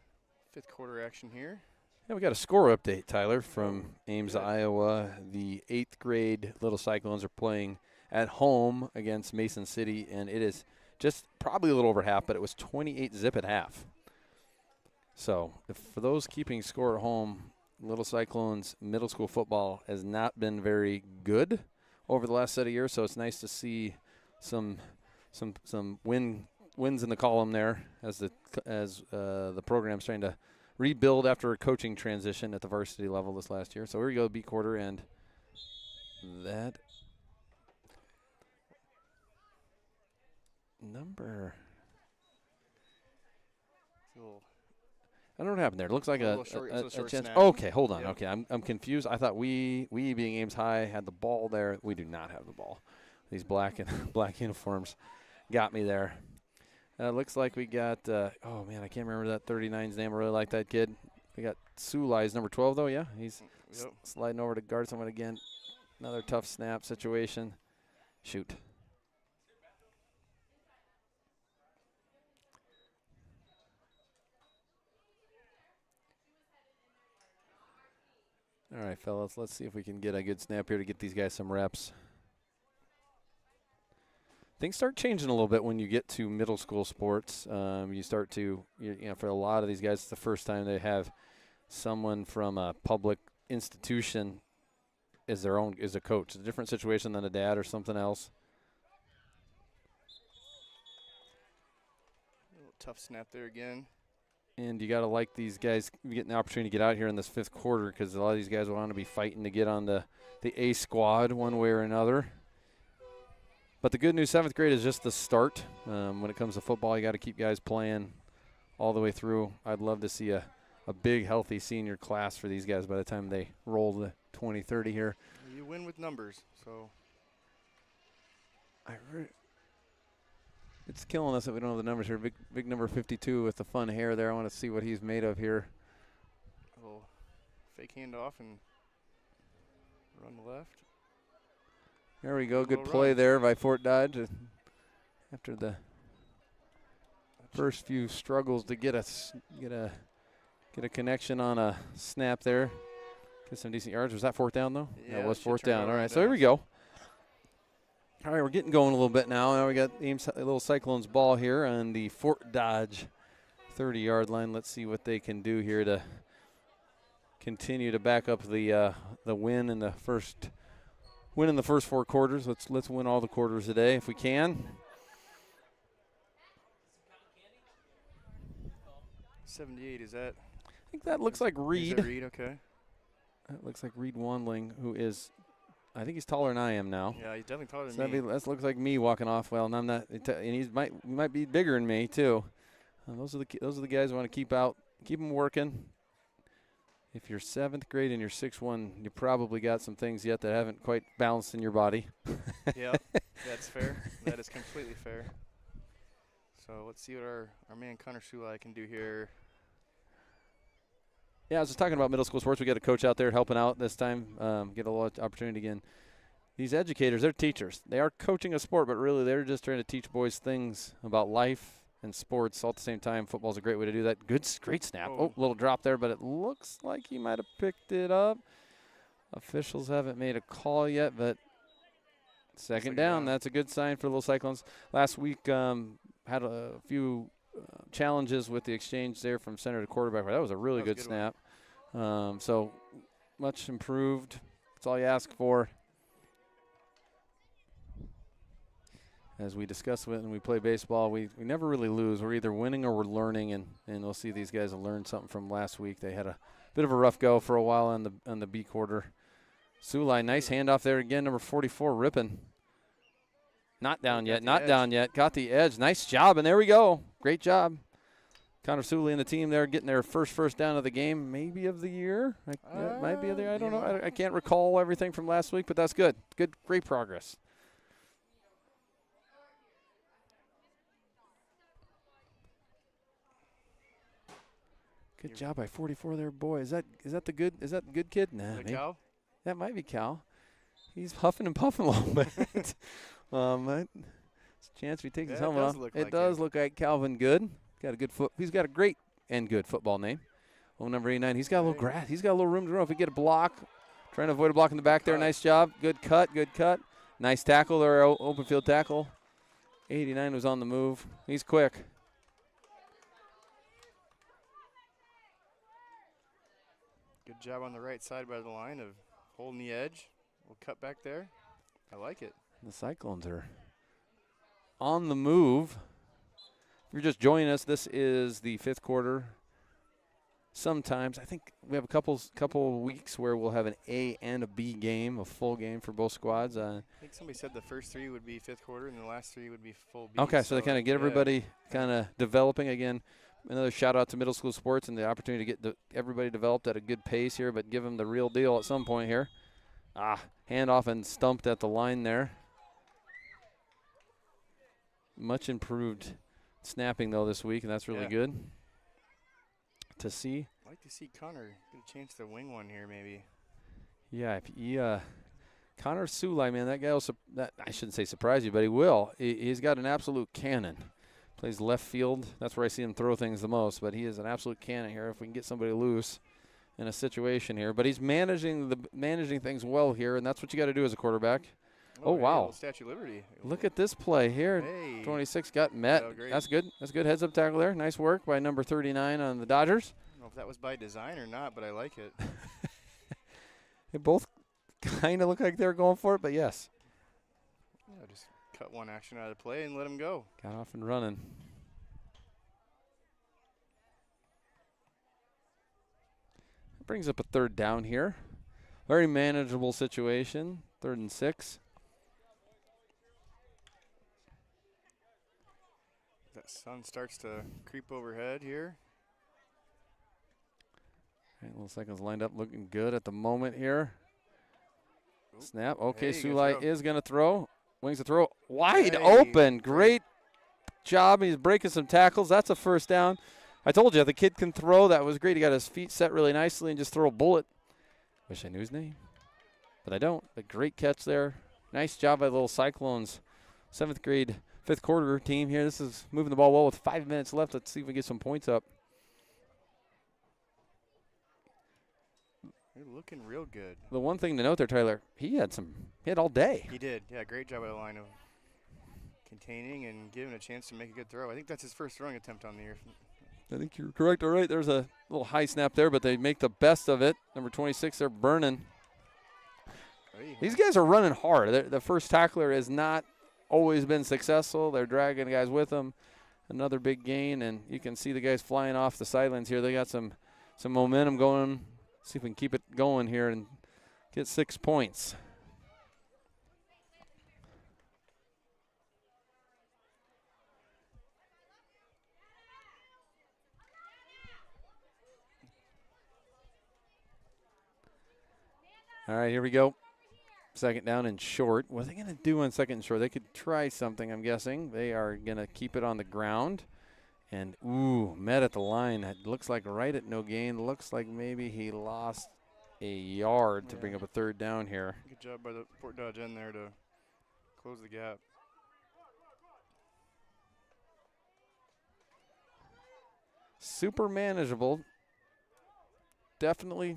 fifth quarter action here. Yeah, we got a score update, Tyler, from Ames, good. Iowa. The 8th grade Little Cyclones are playing at home against Mason City, and it is just probably a little over half, but it was 28-zip at half. So for those keeping score at home, Little Cyclones middle school football has not been very good over the last set of years, so it's nice to see some wins in the column there as the program's trying to rebuild after a coaching transition at the varsity level this last year. So here we go, B quarter, and that number. I don't know what happened there. It looks like a short chance. snap. Okay, hold on. Yep. Okay, I'm confused. I thought we being Ames High had the ball there. We do not have the ball. These black uniforms got me there. Looks like we got, oh, man, I can't remember that 39's name. I really like that kid. We got Sulai's number 12, though, yeah? He's sliding over to guard someone again. Another tough snap situation. Shoot. All right, fellas, let's see if we can get a good snap here to get these guys some reps. Things start changing a little bit when you get to middle school sports. You start to, for a lot of these guys, it's the first time they have someone from a public institution as a coach. It's a different situation than a dad or something else. A little tough snap there again. And you got to like these guys getting the opportunity to get out here in this fifth quarter because a lot of these guys want to be fighting to get on the A squad one way or another. But the good news, 7th grade is just the start. When it comes to football, you got to keep guys playing all the way through. I'd love to see a big, healthy senior class for these guys by the time they roll the 2030 here. You win with numbers, so. It's killing us that we don't have the numbers here. Big number 52 with the fun hair there. I want to see what he's made of here. A little fake handoff and run left. There we go. Good Little play run. there by Fort Dodge after the first few struggles to get a connection on a snap there. Get some decent yards. Was that 4th down though? Yeah, it was it 4th should turn down. it All right, around so here we down. go. All right, we're getting going a little bit now. Now we got Ames Little Cyclones ball here on the Fort Dodge 30-yard line. Let's see what they can do here to continue to back up the win in the first 4 quarters. Let's win all the quarters today if we can. 78, is that? I think that looks like Reed. Is that Reed, okay. That looks like Reed Wandling, who is, I think he's taller than I am now. Yeah, he's definitely taller So than me. that looks like me walking off. Well, and I'm not, and he might be bigger than me too. Those are the guys I want to keep out, keep them working. If you're 7th grade and you're 6'1", you probably got some things yet that haven't quite balanced in your body. Yeah, that's fair. That is completely fair. So let's see what our man Connor Sulai can do here. Yeah, I was just talking about middle school sports. We got a coach out there helping out this time. Get a lot of opportunity again. These educators, they're teachers. They are coaching a sport, but really they're just trying to teach boys things about life and sports all at the same time. Football's a great way to do that. Great snap. Oh, little drop there, but it looks like he might have picked it up. Officials haven't made a call yet, but second down. That's a good sign for the Little Cyclones. Last week had a few challenges with the exchange there from center to quarterback. That was a really good snap. So much improved. That's all you ask for. As we discuss when we play baseball, we never really lose. We're either winning or we're learning, and we'll see these guys have learned something from last week. They had a bit of a rough go for a while on the B quarter. Sulai, nice handoff there again, number 44, ripping. Not down yet, not down yet. Got the edge. Nice job, and there we go. Great job. Connor Sulai and the team there getting their first down of the game, maybe of the year. It might be of the year. I don't know. I can't recall everything from last week, but that's good. Great progress. Good job by 44 there, boy. Is that the good kid? Nah, maybe. Cal? That might be Cal. He's huffing and puffing a little bit. It's a chance if he takes his helmet off. It does look like Calvin Good. Got a good foot. He's got a great and good football name. Oh, number 89. He's got a little grass. He's got a little room to run. If we get a block, trying to avoid a block in the back there. Nice job. Good cut. Good cut. Nice tackle there. Open field tackle. 89 was on the move. He's quick. Good job on the right side by the line of holding the edge. We'll cut back there. I like it. The Cyclones are on the move. If you're just joining us, this is the 5th quarter. Sometimes I think we have a couple weeks where we'll have an A and a B game, a full game for both squads. I think somebody said the first 3 would be 5th quarter and the last 3 would be full B. Okay, so they kind of get everybody kind of developing again. Another shout out to middle school sports and the opportunity to get everybody developed at a good pace here, but give them the real deal at some point here. Handoff and stumped at the line there. Much improved snapping though this week, and that's really good to see. I'd like to see Connor get a chance to wing one here, maybe. Yeah, if he, Connor Sulai, man, that guy will. That I shouldn't say surprise you, but he will. He's got an absolute cannon. Plays left field. That's where I see him throw things the most. But he is an absolute cannon here. If we can get somebody loose in a situation here, but he's managing things well here, and that's what you got to do as a quarterback. Oh wow! Statue of Liberty. Look at this play here. Hey. 26 got met. That's good. That's good heads up tackle there. Nice work by number 39 on the Dodgers. I don't know if that was by design or not, but I like it. They both kind of look like they're going for it, but yes. Yeah, just cut one action out of the play and let him go. Got off and running. Brings up a 3rd down here. Very manageable situation. 3rd and 6. That sun starts to creep overhead here. Right, little seconds lined up, looking good at the moment here. Oop. Snap. Okay, Hey, Sulai is going to throw. Wings to throw. Wide Hey, open. Great job. He's breaking some tackles. That's a 1st down. I told you, the kid can throw. That was great. He got his feet set really nicely and just throw a bullet. Wish I knew his name, but I don't. A great catch there. Nice job by the little Cyclones. 7th grade, 5th quarter team here. This is moving the ball well with 5 minutes left. Let's see if we get some points up. You're looking real good. The one thing to note there, Tyler, he had all day. He did. Yeah, great job by the line of containing and giving a chance to make a good throw. I think that's his first throwing attempt on the year. I think you're correct. All right, there's a little high snap there, but they make the best of it. Number 26, they're burning. Hey. These guys are running hard. The first tackler has not always been successful. They're dragging guys with them. Another big gain, and you can see the guys flying off the sidelines here. They got some momentum going. See if we can keep it going here and get 6 points. All right, here we go. 2nd down and short. What are they going to do on 2nd and short? They could try something, I'm guessing. They are going to keep it on the ground. And, met at the line. It looks like right at no gain. Looks like maybe he lost a yard to bring up a 3rd down here. Good job by the Fort Dodge end there to close the gap. Super manageable. Definitely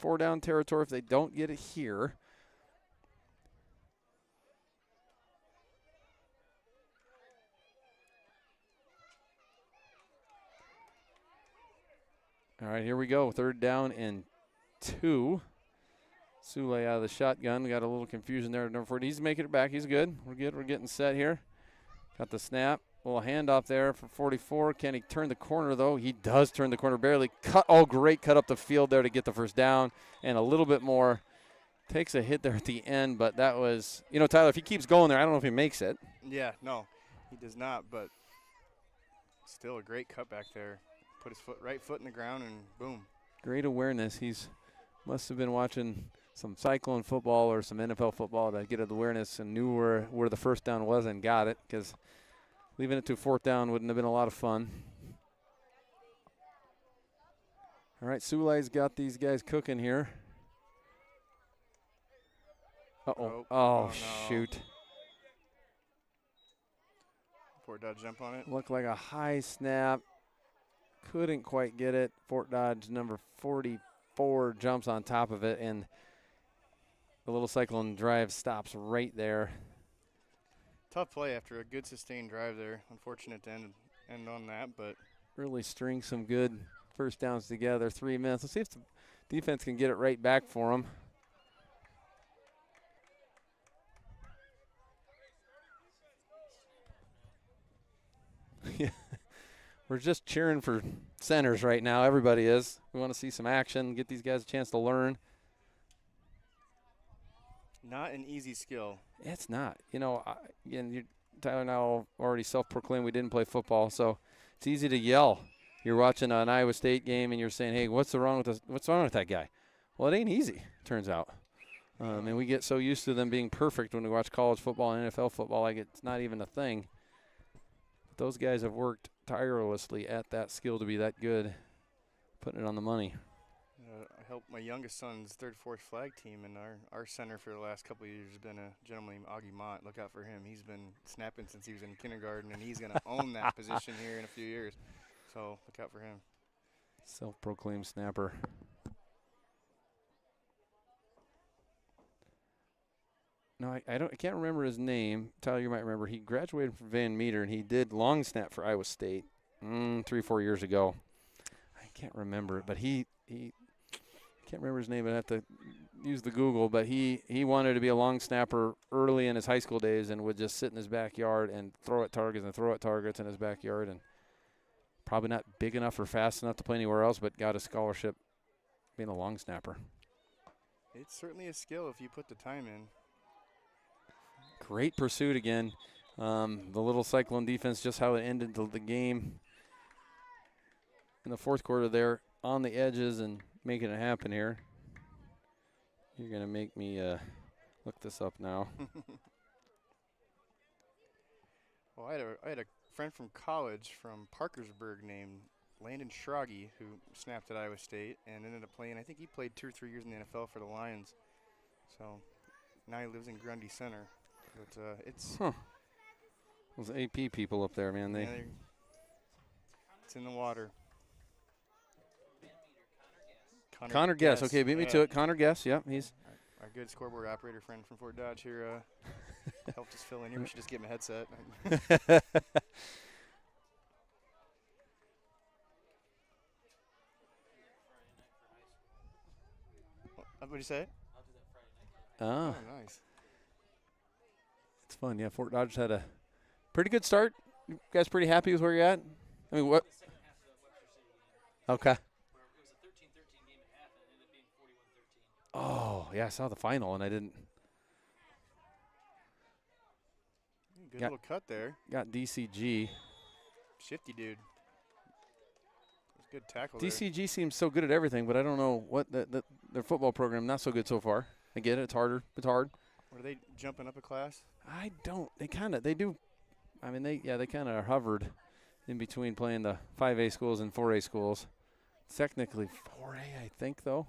4-down territory if they don't get it here. All right, here we go. 3rd down and 2. Sule out of the shotgun. We got a little confusion there. Number 40. He's making it back. He's good. We're good. We're getting set here. Got the snap. A little handoff there for 44. Can he turn the corner, though? He does turn the corner. Barely cut. Oh, great cut up the field there to get the 1st down. And a little bit more. Takes a hit there at the end, but that was, Tyler, if he keeps going there, I don't know if he makes it. Yeah, no, he does not, but still a great cutback there. Put his right foot in the ground and boom. Great awareness. He's must have been watching some Cyclone football or some NFL football to get awareness and knew where the 1st down was and got it, because leaving it to 4th down wouldn't have been a lot of fun. All right, Sulai's got these guys cooking here. Uh-oh. Oh, no. shoot. Fort Dodge jump on it. Looked like a high snap. couldn't quite get it. Fort Dodge, number 44, jumps on top of it, and the little Cyclone drive stops right there. Tough play after a good sustained drive there. Unfortunate to end on that, but Really string some good first downs together. 3 minutes. Let's see if the defense can get it right back for them. Yeah, we're just cheering for centers right now. Everybody is. We want to see some action, get these guys a chance to learn. not an easy skill. It's not. You know, again, Tyler and I all already self-proclaimed we didn't play football, so it's easy to yell. You're watching an Iowa State game and you're saying, "Hey, what's wrong with that guy?" Well, it ain't easy, turns out. And we get so used to them being perfect when we watch college football and NFL football, like it's not even a thing. But those guys have worked tirelessly at that skill to be that good, putting it on the money. I helped my youngest son's third, fourth flag team, and our center for the last couple of years has been a gentleman named Augie Mott. Look out for him. He's been snapping since he was in kindergarten, and he's going to own that position here in a few years. So look out for him. Self-proclaimed snapper. No, I can't remember his name. Tyler, you might remember. He graduated from Van Meter, and he did long snap for Iowa State 3-4 years ago. I can't remember it, but he can't remember his name. I'd have to use the Google, but he wanted to be a long snapper early in his high school days and would just sit in his backyard and throw at targets in his backyard, and probably not big enough or fast enough to play anywhere else, but got a scholarship being a long snapper. It's certainly a skill if you put the time in. Great pursuit again. The little Cyclone defense, just how it ended the game in the fourth quarter there on the edges and making it happen here. You're going to make me look this up now. Well, I had a friend from college from Parkersburg named Landon Schrage who snapped at Iowa State and ended up playing. I think he played 2 or 3 years in the NFL for the Lions. So now he lives in Grundy Center. But it's those AP people up there, man. It's in the water. Connor Guess. Okay, beat me to it. Connor Guess. Yep, he's our good scoreboard operator friend from Fort Dodge here. Helped us fill in here. We should just get him a headset. What did you say? Oh, nice. It's fun. Yeah, Fort Dodge had a pretty good start. You guys pretty happy with where you're at? I mean, what? Okay. Oh, yeah, I saw the final, and I didn't. Good little cut there. Got DCG. Shifty dude. Good tackle DCG there. seems so good at everything, but I don't know what their football program not so good so far. I get it. It's harder. It's hard. Were they jumping up a class? I don't. They do. I mean, they kind of hovered in between playing the 5A schools and 4A schools. Technically 4A, I think, though.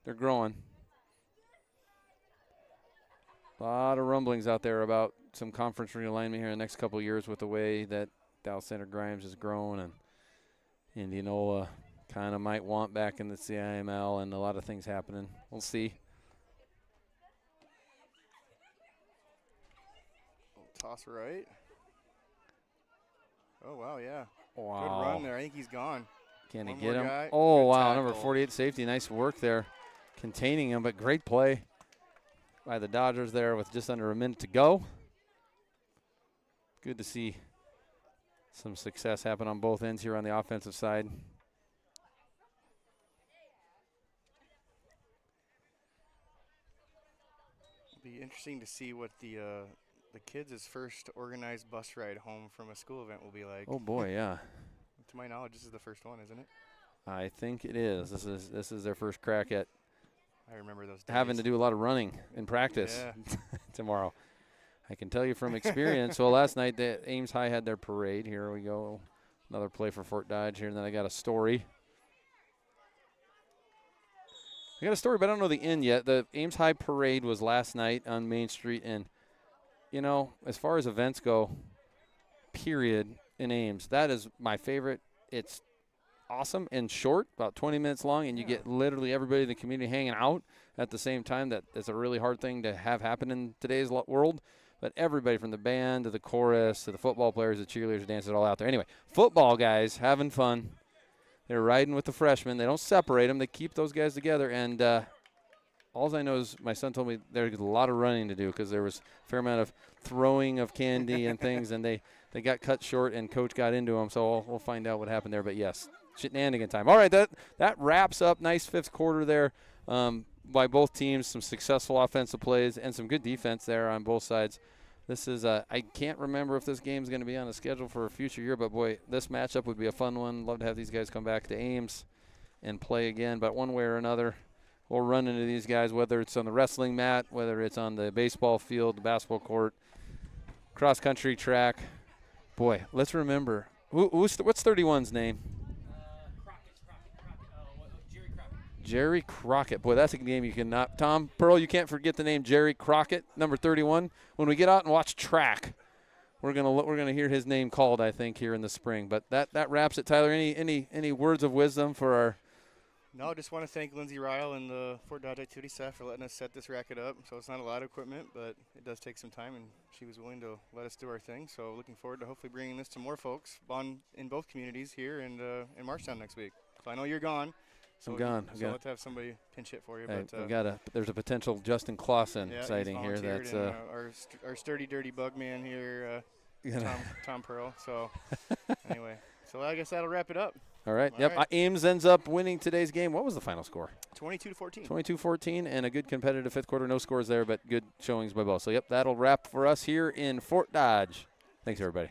They're growing. A lot of rumblings out there about some conference realignment here in the next couple of years with the way that Dallas Center Grimes has grown, and Indianola kind of might want back in the CIML, and a lot of things happening. We'll see. Toss right. Oh, wow, yeah. Wow. Good run there. I think he's gone. Can he One get more him? guy. Oh, Good wow. tackle. Number 48 safety. Nice work there containing him, but great play by the Dodgers there with just under a minute to go. Good to see some success happen on both ends here on the offensive side. It'll be interesting to see what the kids' first organized bus ride home from a school event will be like. Oh, boy, yeah. To my knowledge, this is the first one, isn't it? I think it is. This is their first crack at I remember those days. having to do a lot of running in practice Yeah. tomorrow. I can tell you from experience. Well, last night the Ames High had their parade. Here we go. Another play for Fort Dodge here, and then I got a story. I got a story, but I don't know the end yet. The Ames High parade was last night on Main Street, and, you know, as far as events go, period, in Ames, that is my favorite. It's awesome and short, about 20 minutes long, and you get literally everybody in the community hanging out at the same time. That's a really hard thing to have happen in today's world. But everybody from the band to the chorus to the football players, the cheerleaders, dancers, all out there. Anyway, football guys having fun. They're riding with the freshmen. They don't separate them. They keep those guys together. And all I know is my son told me there's a lot of running to do because there was a fair amount of throwing of candy and things, and they got cut short, and Coach got into them. So we'll find out what happened there. But, yes, shenanigan time. All right, that wraps up. Nice fifth quarter there by both teams. Some successful offensive plays and some good defense there on both sides. This is I can't remember if this game's going to be on the schedule for a future year, but, boy, this matchup would be a fun one. Love to have these guys come back to Ames and play again. But one way or another, we'll run into these guys, whether it's on the wrestling mat, whether it's on the baseball field, the basketball court, cross-country track. Boy, let's remember. What's 31's name? Jerry Crockett. Boy, that's a game you cannot. Tom Pearl, you can't forget the name Jerry Crockett, number 31. When we get out and watch track, we're gonna hear his name called, I think, here in the spring. But that wraps it. Tyler, any words of wisdom for our? No, just want to thank Lindsay Ryle and the Fort Dodge activity staff for letting us set this racket up. So it's not a lot of equipment, but it does take some time, and she was willing to let us do our thing. So looking forward to hopefully bringing this to more folks in both communities here and in Marshtown next week. So I know you're gone. So I'm gone. So let's have somebody pinch hit for you. Hey, but there's a potential Justin Clausen sighting here. That's That's our sturdy, dirty bug man here, Tom Pearl. So anyway, so I guess that'll wrap it up. All right. All Yep. right. Ames ends up winning today's game. What was the final score? 22-14. 22-14, and a good competitive fifth quarter. No scores there, but good showings by both. So, yep, that'll wrap for us here in Fort Dodge. Thanks, everybody.